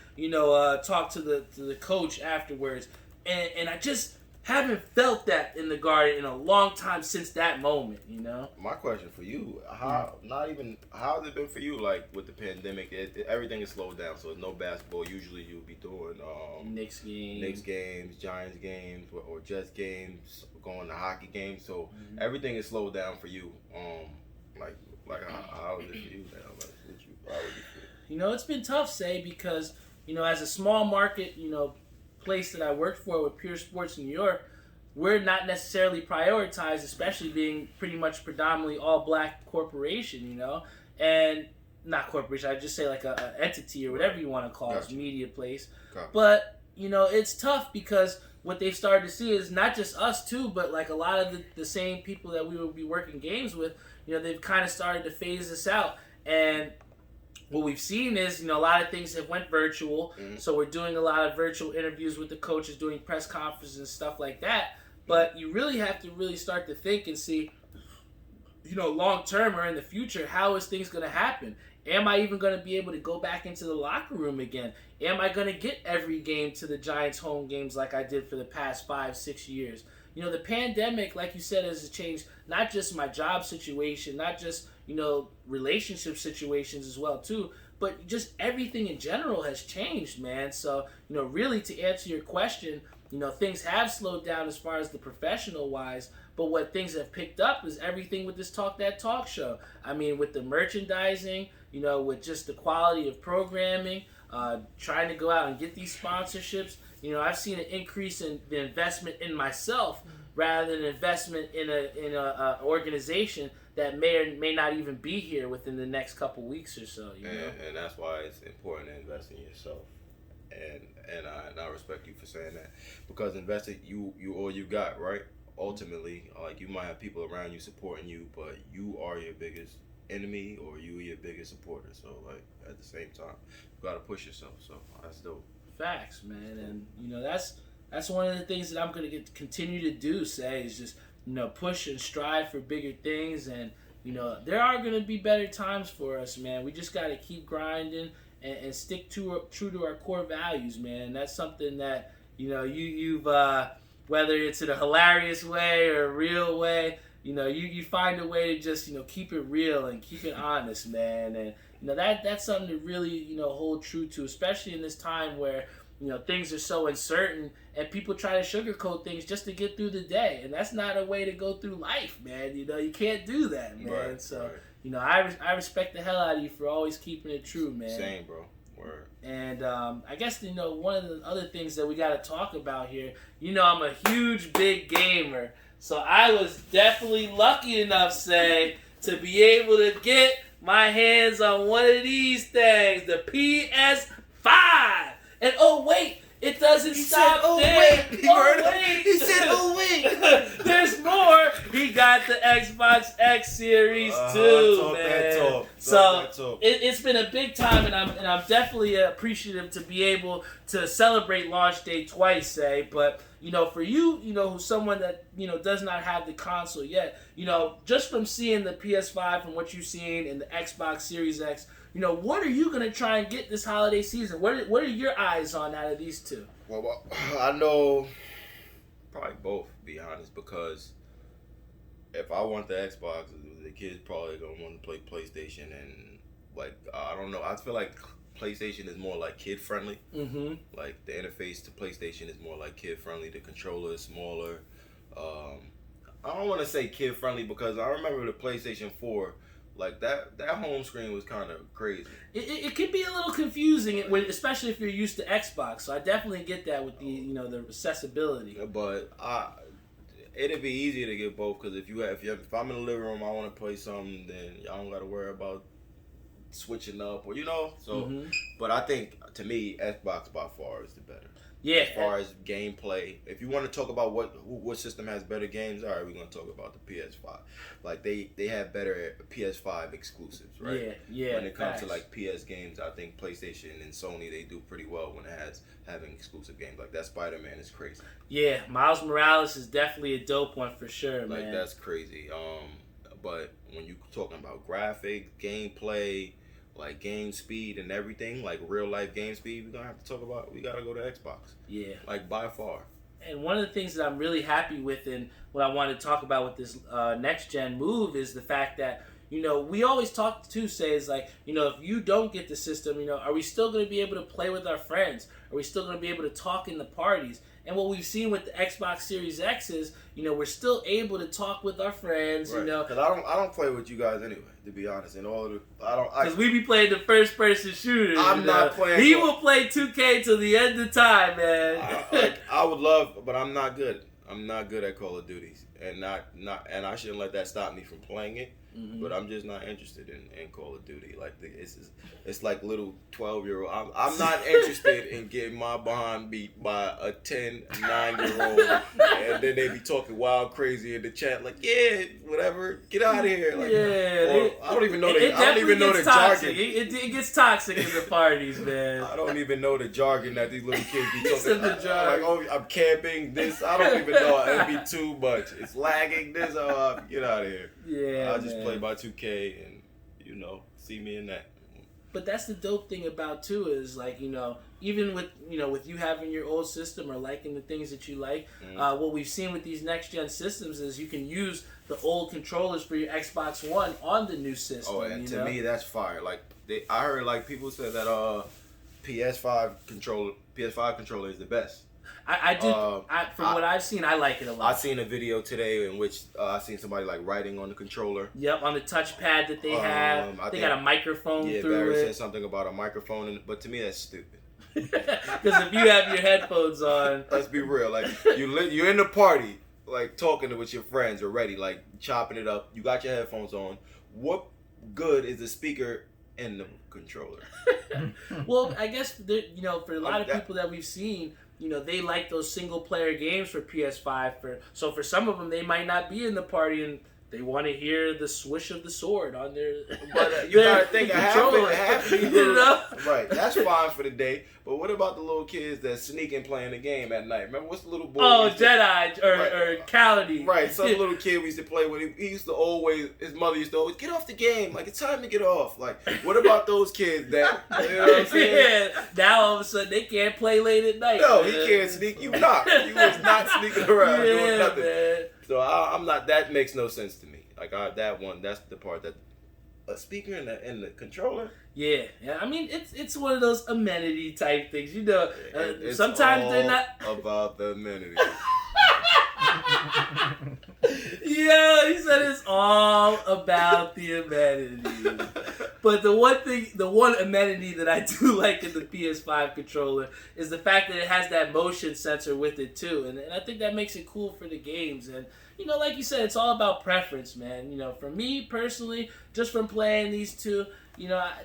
talk to the coach afterwards. And I just haven't felt that in the Garden in a long time since that moment, My question for you, how has it been for you, like, with the pandemic? Everything is slowed down, so no basketball. Usually you'll be doing Knicks games, Giants games, or Jets games, going to hockey games. So everything is slowed down for you. How is it for you now? How would you feel? It's been tough, because, as a small market, place that I worked for with Pure Sports New York, we're not necessarily prioritized, especially being pretty much predominantly all black corporation, and not corporation, I'd just say like a entity or whatever you want to call it, media place. Gotcha. But, it's tough because what they've started to see is not just us too, but like a lot of the same people that we will be working games with, they've kind of started to phase this out. And what we've seen is, a lot of things have went virtual. Mm-hmm. So we're doing a lot of virtual interviews with the coaches, doing press conferences and stuff like that. But you really have to really start to think and see, long term or in the future, how is things going to happen? Am I even going to be able to go back into the locker room again? Am I going to get every game to the Giants home games like I did for the past 5-6 years? The pandemic, like you said, has changed not just my job situation, not just, relationship situations as well, too, but just everything in general has changed, man. So, really to answer your question, things have slowed down as far as the professional wise, but what things have picked up is everything with this Talk That Talk show. I mean, with the merchandising, with just the quality of programming, trying to go out and get these sponsorships. You know, I've seen an increase in the investment in myself rather than investment in a organization that may or may not even be here within the next couple weeks or so. You know? And that's why it's important to invest in yourself. And I respect you for saying that, because investing you all you got, right? Ultimately, like, you might have people around you supporting you, but you are your biggest enemy or you are your biggest supporter. So, like, at the same time, you gotta push yourself. So that's dope. Facts, man. And you know, that's one of the things that I'm gonna continue to do. Is just, you know, push and strive for bigger things. And you know, there are gonna be better times for us, man. We just gotta keep grinding and stick true to our core values, man. And that's something that, you know, you've whether it's in a hilarious way or a real way, you know, you find a way to just, you know, keep it real and keep it honest, man. And you know, that's something to really, you know, hold true to, especially in this time where, you know, things are so uncertain and people try to sugarcoat things just to get through the day. And that's not a way to go through life, man. You know, you can't do that, man. Right, so, right. you know, I respect the hell out of you for always keeping it true, man. Same, bro. Word. And I guess, you know, one of the other things that we got to talk about here, you know, I'm a huge, big gamer. So I was definitely lucky enough, to be able to get my hands on one of these things, the PS5. And oh, wait, it doesn't stop there. He said, oh, wait. There's more. He got the Xbox X Series too, man. It's been a big time, and I'm definitely appreciative to be able to celebrate launch day twice, But you know, for you, you know, someone that, you know, does not have the console yet, you know, just from seeing the PS5, from what you've seen in the Xbox Series X, you know, what are you gonna try and get this holiday season? What are your eyes on out of these two? Well, I know probably both, to be honest, because if I want the Xbox, the kids probably gonna want to play PlayStation, and like, I don't know. I feel like PlayStation is more like kid friendly. Mm-hmm. Like, the interface to PlayStation is more like kid friendly. The controller is smaller. I don't want to say kid friendly because I remember the PlayStation 4. Like, that home screen was kind of crazy. It can be a little confusing, especially if you're used to Xbox. So I definitely get that with the, you know, the accessibility. But it'd be easier to get both, because if I'm in the living room, I want to play something, then y'all don't got to worry about switching up, or, you know. So, Mm-hmm. But I think, to me, Xbox by far is the better. Yeah. As far as gameplay, if you want to talk about what system has better games, all right, we're gonna talk about the PS5. Like, they have better PS5 exclusives, right? Yeah. When it comes to like PS games, I think PlayStation and Sony, they do pretty well when it has having exclusive games. Like, that Spider-Man is crazy. Yeah, Miles Morales is definitely a dope one for sure, man. Like, that's crazy. But when you talking about graphics, gameplay, like game speed and everything, like real life game speed, we gotta go to Xbox. Yeah. Like, by far. And one of the things that I'm really happy with, and what I want to talk about with this next gen move, is the fact that, you know, we always talk to is like, you know, if you don't get the system, you know, are we still going to be able to play with our friends? Are we still going to be able to talk in the parties? And what we've seen with the Xbox Series X is, you know, we're still able to talk with our friends, Right. you know. Because I don't play with you guys anyway, to be honest. Because we be playing the first person shooters. I'm not playing. He will play 2K till the end of time, man. I would love, but I'm not good. I'm not good at Call of Duty, and and I shouldn't let that stop me from playing it. Mm-hmm. But I'm just not interested in Call of Duty. Like, it's like little 12-year-old. I'm not interested in getting my behind beat by a 9-year-old, and then they be talking wild crazy in the chat like, yeah, whatever, get out of here. Like, I don't even know the jargon. It gets toxic in the parties, man. I don't even know the jargon that these little kids be talking. The jargon. Like, oh, I'm camping this. I don't even know. It'd be too much. It's lagging this. Get out of here. Yeah, I'll just play by 2K and, you know, see me in that. But that's the dope thing about too, is like, you know, even with, you know, with you having your old system or liking the things that you like, what we've seen with these next gen systems is you can use the old controllers for your Xbox One on the new system. Oh, and to me, that's fire. Like, I heard like people say that PS5 controller is the best. I do. From what I've seen, I like it a lot. I seen a video today in which I seen somebody like writing on the controller. Yep, on the touchpad that they have. They got a microphone through Barry it. said something about a microphone, but to me that's stupid. Because if you have your headphones on, let's be real. Like you're in the party, like talking with your friends already, like chopping it up. You got your headphones on. What good is the speaker in the controller? Well, I guess for a lot of people that we've seen, they like those single player games for PS5. So for some of them, they might not be in the party and they want to hear the swish of the sword on their. But you gotta think half people, right? That's fine for the day. But what about the little kids that sneak and playing the game at night? Remember what's the little boy? Oh, Jedi or Cality. Right, some little kid we used to play with. He used to always. His mother used to always get off the game. Like it's time to get off. Like what about those kids that? You know what I'm saying? Yeah. Now all of a sudden they can't play late at night. No, he can't sneak. You not. He was not sneaking around doing nothing. Man. So I'm not. That makes no sense to me. Like that one. That's the part that a speaker in the controller. Yeah. I mean, it's one of those amenity type things. It's sometimes all they're not about the amenity. Yeah, he said it's all about the amenities. But the one amenity that I do like in the PS5 controller is the fact that it has that motion sensor with it too, and I think that makes it cool for the games. And like you said, it's all about preference, man. For me personally, just from playing these two,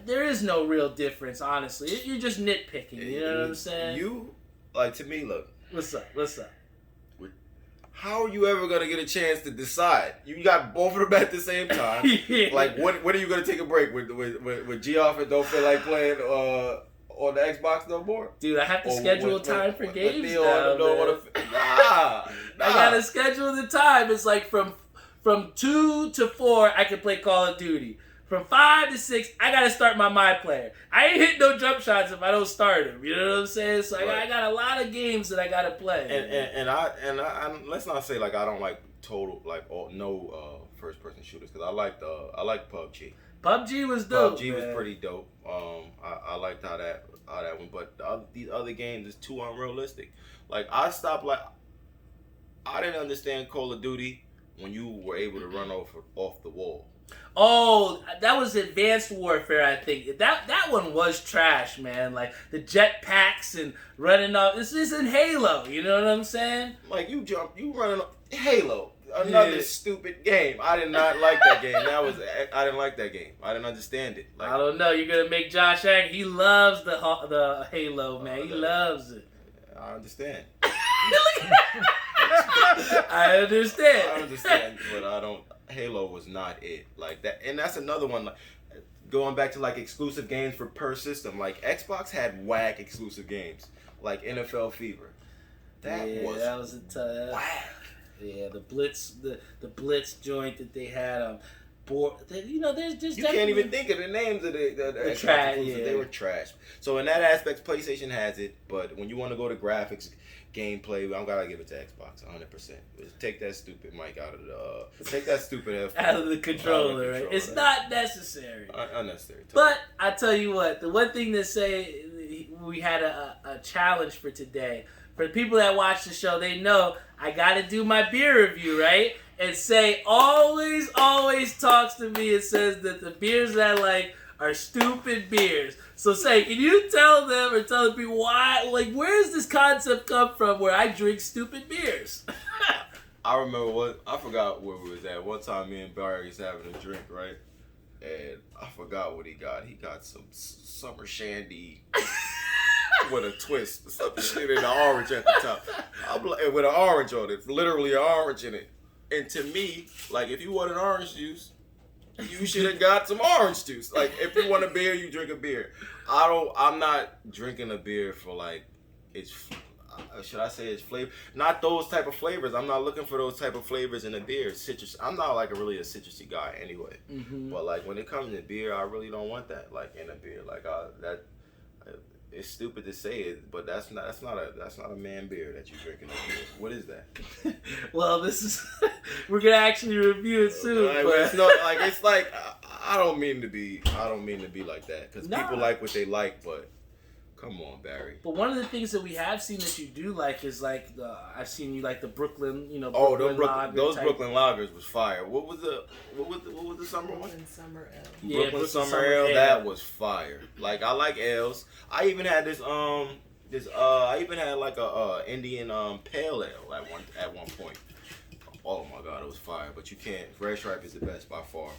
there is no real difference, honestly. You're just nitpicking, you know what I'm saying? To me, look. What's up? How are you ever gonna get a chance to decide? You got both of them at the same time. Yeah. Like, when are you gonna take a break with Geoff and don't feel like playing on the Xbox no more? Dude, I have to schedule time for games now. Nah. I gotta schedule the time. It's like from 2 to 4, I can play Call of Duty. From 5 to 6, I gotta start my My Player. I ain't hitting no jump shots if I don't start them. You know what I'm saying? So I got a lot of games that I gotta play. And I let's not say like I don't like first person shooters, because I like PUBG. PUBG was dope. PUBG was pretty dope. I liked how that went, but these other games is too unrealistic. Like I didn't understand Call of Duty when you were able to run off the wall. Oh, that was Advanced Warfare, I think. That one was trash, man. Like the jetpacks and running off. This isn't Halo, you know what I'm saying? Like you running off Halo. Another stupid game. I did not like that game. I didn't like that game. I didn't understand it. Like, I don't know. You're gonna make Josh angry. He loves the Halo, man. He loves it. I understand. I understand, but I don't. Halo was not it. Like that, and that's another one. Like going back to like exclusive games for per system. Like Xbox had whack exclusive games, like NFL Fever. That was whack. Yeah, the Blitz joint that they had. There's just you can't even think of the names of the trash. Yeah. They were trash. So in that aspect, PlayStation has it, but when you want to go to graphics, gameplay, I'm gotta give it to Xbox 100%. Take that stupid mic out of the controller, right? It's not necessary. Unnecessary. But I tell you what, the one thing to say, we had a challenge for today. For the people that watch the show, they know I gotta do my beer review, right? And Say always talks to me and says that the beers that I like are stupid beers. So Say, can you tell them or tell the people why, like, where does this concept come from where I drink stupid beers? I remember I forgot where we was at. One time me and Barry was having a drink, right? And I forgot what he got. He got some summer shandy with a twist. Some shit in the orange at the top. With an orange on it. Literally an orange in it. And to me, like, if you want an orange juice, you should have got some orange juice. Like, if you want a beer, you drink a beer. I'm not drinking a beer for, like, should I say it's flavor? Not those type of flavors. I'm not looking for those type of flavors in a beer. Citrus. I'm not, like, really a citrusy guy anyway. Mm-hmm. But, like, when it comes to beer, I really don't want that, like, in a beer. Like, it's stupid to say it, but that's not a man beer that you drink in a beer. What is that? Well, we're gonna actually review it soon. I don't mean to be like that, because people like what they like, but Come on, Barry. But one of the things that we have seen that you do like is like I've seen you like the Brooklyn, Oh, Lager those type. Brooklyn Lagers was fire. What was the summer one? Brooklyn Summer Ale. Yeah, Brooklyn Summer Ale. That was fire. Like I like ales. I even had this I even had like a Indian pale ale at one point. Oh my god, it was fire. But you can't. Red Stripe is the best by far.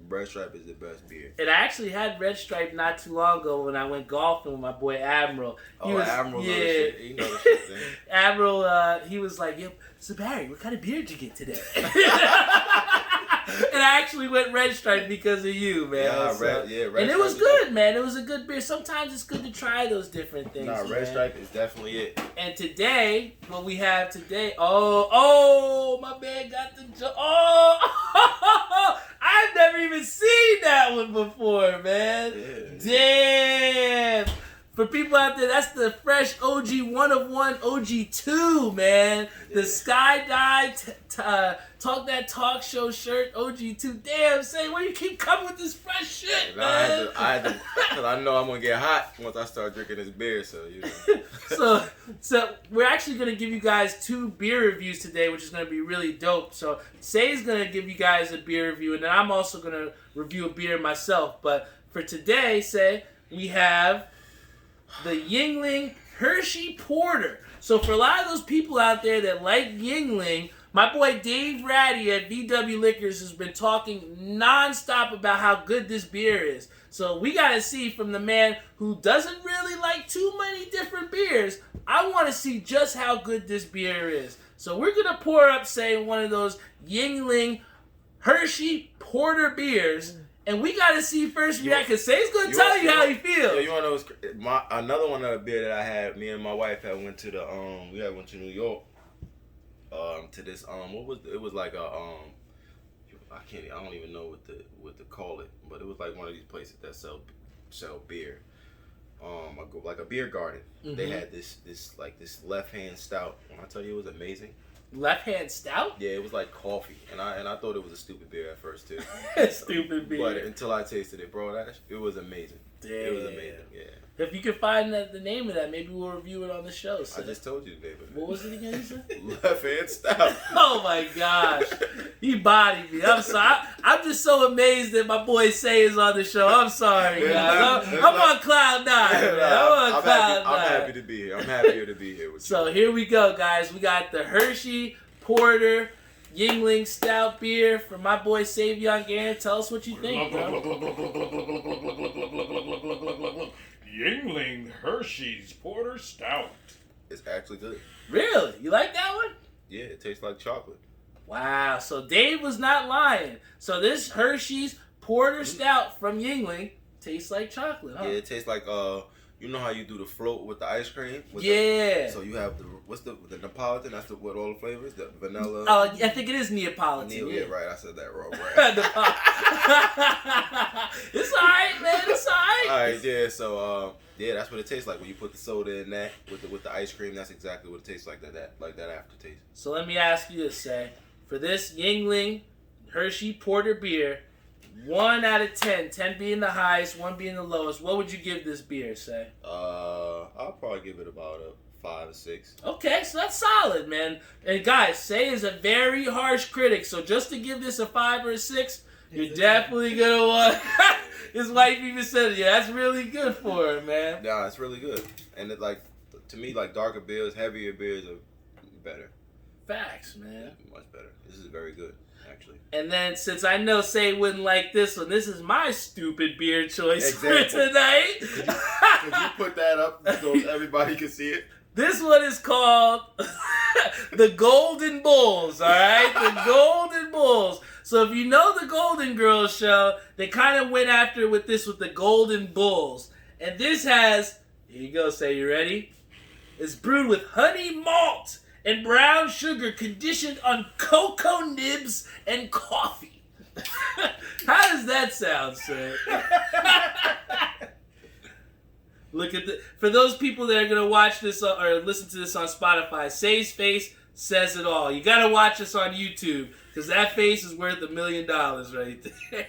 Red Stripe is the best beer. And I actually had Red Stripe not too long ago when I went golfing with my boy Admiral. Admiral, yeah. He knows the shit thing. Admiral, he was like, "Yep, so Barry, what kind of beer did you get today?" And I actually went Red Stripe because of you, man. Red and it was good, man. It was a good beer. Sometimes it's good to try those different things. Red Stripe is definitely it. And today, what we have today, oh, my man got the I've never even seen that one before, man. Yeah. Damn. For people out there, that's the fresh OG 1 of 1 OG 2, man. The sky-dye Talk That Talk Show shirt OG 2. Damn, say, why you keep coming with this fresh shit, man? Because I know I'm going to get hot once I start drinking this beer, so, you know. So we're actually going to give you guys 2 beer reviews today, which is going to be really dope. So Say's going to give you guys a beer review, and then I'm also going to review a beer myself. But for today, Say, we have the Yuengling Hershey Porter. So for a lot of those people out there that like Yuengling, my boy Dave Ratty at VW Liquors has been talking nonstop about how good this beer is. So we got to see from the man who doesn't really like too many different beers. I want to see just how good this beer is. So we're going to pour up, say, one of those Yuengling Hershey Porter beers. And we got to see first react, because Say's going to tell you how he feels. Yo, you want to know another one of the beer that I had, me and my wife had went to went to New York. To this it was like a I don't even know what to call it, but it was like one of these places that sell beer. Like a beer garden. Mm-hmm. They had this left hand stout. When I tell you, it was amazing. Left hand stout? Yeah, it was like coffee, and I thought it was a stupid beer at first too. Stupid beer. But until I tasted it, bro, it was amazing. Damn. It was amazing. Yeah. If you can find the name of that, maybe we'll review it on the show. So. I just told you the name of it. What was it again, you said? Left hand stout. Oh my gosh. He bodied me. I'm sorry. I'm just so amazed that my boy Say is on the show. I'm sorry, guys. I'm on cloud 9. I'm happy to be here. I'm happier to be here with you. So here we go, guys. We got the Hershey Porter Yuengling Stout beer from my boy Savian. Garen, tell us what you think, bro. Yuengling Hershey's Porter Stout. It's actually good. Really? You like that one? Yeah, it tastes like chocolate. Wow. So Dave was not lying. So this Hershey's Porter Stout from Yuengling tastes like chocolate, huh? Yeah, it tastes like you know how you do the float with the ice cream? So you have the Neapolitan, that's with all the flavors, the vanilla. Oh, I think it is Neapolitan. Yeah, right. I said that wrong. Right. It's alright, man. It's alright. Alright, yeah, so that's what it tastes like when you put the soda in that with the ice cream. That's exactly what it tastes like, that aftertaste. So let me ask you this, Say. For this Yuengling Hershey Porter beer, 1 out of 10, 10 being the highest, 1 being the lowest, what would you give this beer, Say? I'll probably give it about a 5 or 6. Okay, so that's solid, man. And guys, Say is a very harsh critic, so just to give this a 5 or a 6, you're definitely gonna want. His wife even said, "Yeah, that's really good for him, man." Nah, it's really good, and to me, darker beers, heavier beers are better. Facts, man. Yeah, much better. This is very good, actually. And then, since I know Say wouldn't like this one, this is my stupid beer choice for Example. tonight. Could you put that up so everybody can see it? This one is called the Golden Bulls, all right? The Golden Bulls. So if you know the Golden Girls show, they kind of went after with the Golden Bulls. And this has, here you go, Say, you ready? It's brewed with honey malt and brown sugar conditioned on cocoa nibs and coffee. How does that sound, sir? Look at for those people that are going to watch this or listen to this on Spotify, Say's face says it all. You got to watch us on YouTube because that face is worth $1 million right there.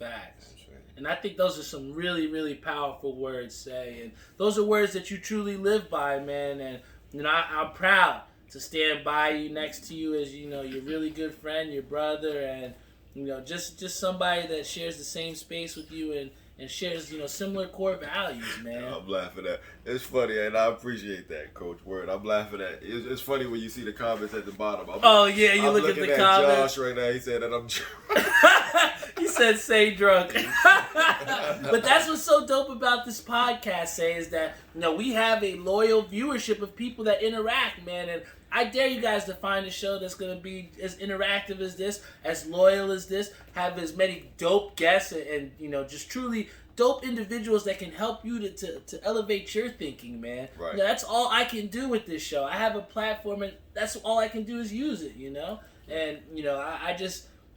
Facts. You know what I'm saying? And I think those are some really, really powerful words, Say. And those are words that you truly live by, man. And, I'm proud to stand by you, next to you as, your really good friend, your brother, and, just somebody that shares the same space with you and shares, similar core values, man. I'm laughing at. It's funny, and I appreciate that, Coach Word. I'm laughing at. It's funny when you see the comments at the bottom. You I'm look at the looking comments. Josh right now. He said that I'm. He said, "Say drunk." But that's what's so dope about this podcast, Say, is that we have a loyal viewership of people that interact, man, and I dare you guys to find a show that's going to be as interactive as this, as loyal as this, have as many dope guests and just truly dope individuals that can help you to elevate your thinking, man. Right. That's all I can do with this show. I have a platform, and that's all I can do is use it, And,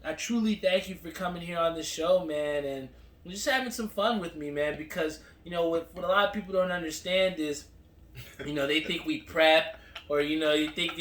I truly thank you for coming here on this show, man, and just having some fun with me, man, because, what a lot of people don't understand is, they think we prep, or, you think,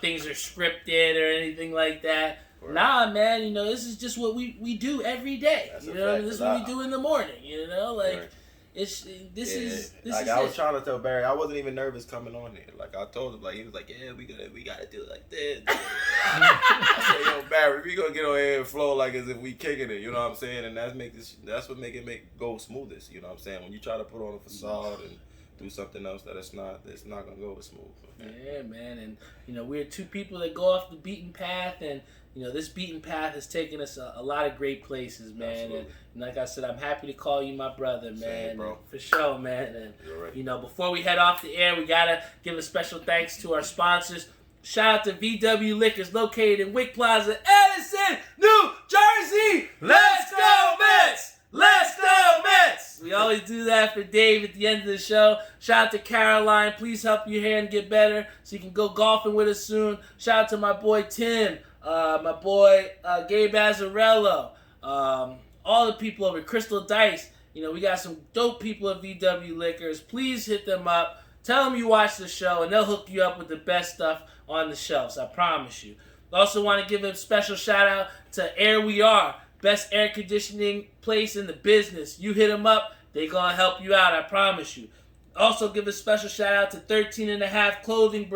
things are scripted or anything like that. Right. Nah, man, this is just what we do every day. That's This is what we do in the morning, Right. This is I was trying to tell Barry, I wasn't even nervous coming on here. Like I told him, he was like, yeah, we gotta do it like this. I said, yo, Barry, we gonna get on here and flow like as if we kicking it. You know what I'm saying? And that's what make it go smoothest. You know what I'm saying? When you try to put on a facade and do something else that it's not gonna go as smooth. Man. Yeah, man, and we're two people that go off the beaten path, and this beaten path has taken us a lot of great places, man. Absolutely. And like I said, I'm happy to call you my brother, man. Same, bro. For sure, man. And You're right. before we head off the air, we gotta give a special thanks to our sponsors. Shout out to VW Liquors, located in Wick Plaza, Edison, New Jersey. Let's go Mets! Let's go Mets! We always do that for Dave at the end of the show. Shout out to Caroline. Please help your hand get better so you can go golfing with us soon. Shout out to my boy Tim, my boy Gabe Azzarello, all the people over at Crystal Dice. We got some dope people at VW Liquors. Please hit them up. Tell them you watch the show, and they'll hook you up with the best stuff on the shelves. I promise you. Also want to give a special shout out to Air We Are. Best air conditioning place in the business. You hit them up, they gonna help you out, I promise you. Also give a special shout out to 13 and a half clothing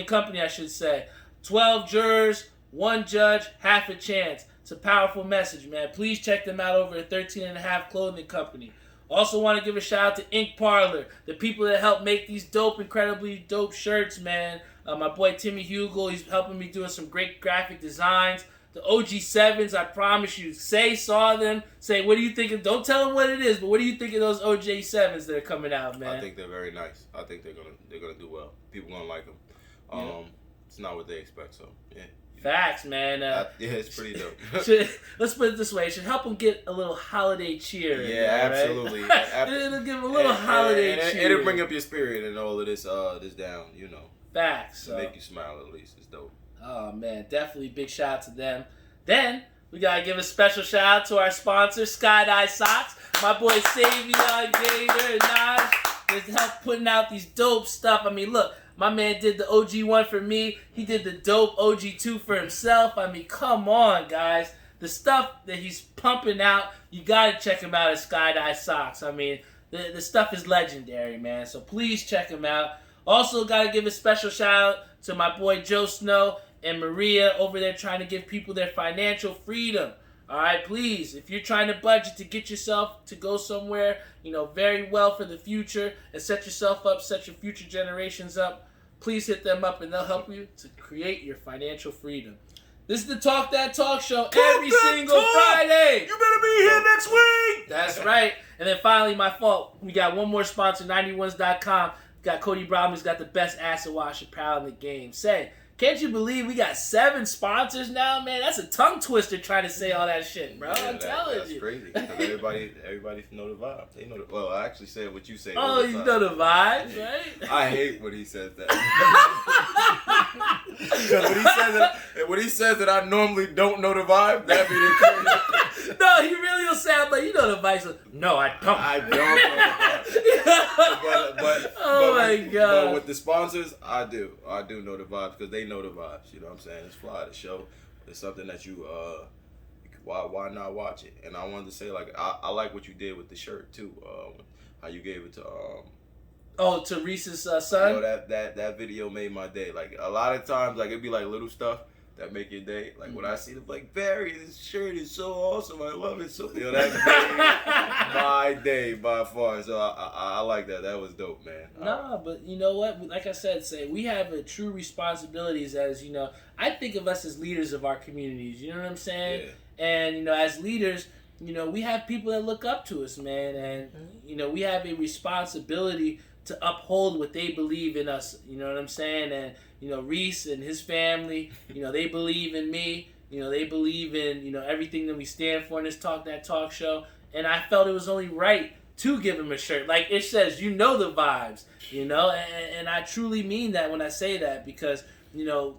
company, I should say. 12 jurors, 1 judge, half a chance. It's a powerful message, man. Please check them out over at 13 and a half clothing company. Also want to give a shout out to Ink Parlor, the people that help make these incredibly dope shirts, man. My boy Timmy Hugel, he's helping me doing some great graphic designs. The OG7s, I promise you. Saw them. Say, what do you think of? Don't tell them what it is, but what do you think of those OG7s that are coming out, man? I think they're very nice. I think they're gonna do well. People gonna like them. It's not what they expect, so yeah. Facts, man. Yeah, it's pretty dope. Let's put it this way: it should help them get a little holiday cheer. Yeah, absolutely. Right? It'll give them a little holiday cheer. It'll bring up your spirit and all of this down. Facts. To make you smile at least. It's dope. Oh, man, definitely big shout out to them. Then, we got to give a special shout out to our sponsor, Skydive Socks. My boy Savian, Gator, and Naj, just help putting out these dope stuff. I mean, look, my man did the OG1 for me. He did the dope OG2 for himself. I mean, come on, guys. The stuff that he's pumping out, you got to check him out at Skydive Socks. I mean, the stuff is legendary, man. So please check him out. Also, got to give a special shout out to my boy Joe Snow and Maria over there trying to give people their financial freedom. All right, please, if you're trying to budget to get yourself to go somewhere, very well for the future and set yourself up, set your future generations up, please hit them up and they'll help you to create your financial freedom. This is the Talk That Talk Show every single Friday. You better be here next week. That's right. And then finally, my fault, we got one more sponsor, 91s.com. Got Cody Brown, who's got the best acid wash apparel in the game. Say, can't you believe we got 7 sponsors now, man? That's a tongue twister trying to say all that shit, bro. Yeah, I'm telling that's you. That's crazy. Everybody know the vibe. They know well, I actually said what you say. Oh, you know the vibes, right? I hate when he says that. Because when he says that I normally don't know the vibe, that be the crazy. No, he really will sound like, you know the vibes. No, I don't. I don't know the vibe. Oh my God. But with the sponsors, I do know the vibes because they know the vibes. You know what I'm saying? It's fly. The show. It's something that you why not watch it? And I wanted to say, like, I like what you did with the shirt too. How you gave it to to Reese's son. You know, that video made my day. Like, a lot of times, like, it'd be like little stuff that make your day. Like, when I see them, like, Barry, this shirt is so awesome. I love it so. You know, that made my day by far. So I like that. That was dope, man. Nah, but you know what? Like I said, we have a true responsibilities as, you know, I think of us as leaders of our communities. You know what I'm saying? Yeah. And, you know, as leaders, you know, we have people that look up to us, man. And, you know, we have a responsibility to uphold what they believe in us. You know what I'm saying? And, you know, Reese and his family, you know, they believe in me. You know, they believe in, you know, everything that we stand for in this Talk That Talk show. And I felt it was only right to give him a shirt. Like it says, you know the vibes, you know? And I truly mean that when I say that because, you know,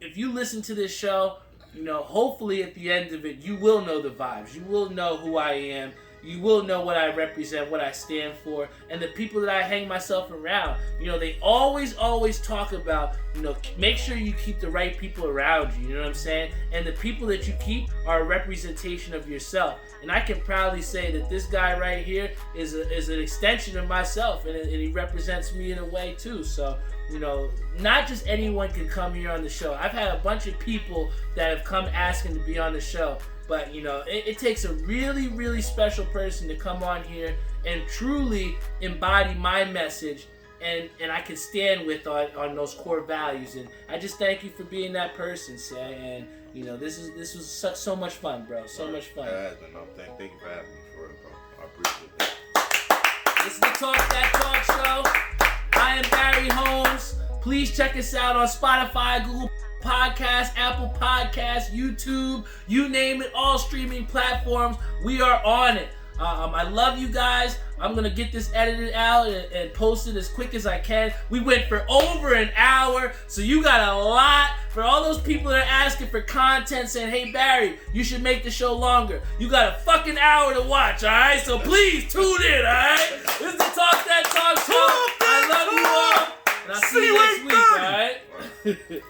if you listen to this show, you know, hopefully at the end of it, you will know the vibes. You will know who I am. You will know what I represent, what I stand for, and the people that I hang myself around. You know, they always talk about, you know, make sure you keep the right people around you, you know what I'm saying? And the people that you keep are a representation of yourself. And I can proudly say that this guy right here is an extension of myself, and he represents me in a way too. So, you know, not just anyone can come here on the show. I've had a bunch of people that have come asking to be on the show. But, you know, it takes a really, really special person to come on here and truly embody my message and I can stand with on those core values. And I just thank you for being that person, Say. And, you know, this was so much fun, bro. So much fun. Thank you for having me, for real, bro. I appreciate that. This is the Talk That Talk show. I am Barry Holmes. Please check us out on Spotify, Google Podcasts, Apple Podcasts, YouTube, you name it, all streaming platforms. We are on it. I love you guys. I'm going to get this edited out and post it as quick as I can. We went for over an hour, so you got a lot. For all those people that are asking for content, saying, hey, Barry, you should make the show longer. You got a fucking hour to watch, all right? So please tune in, all right? This is the Talk That Talk show. I love you all, and I'll see you next week, all right?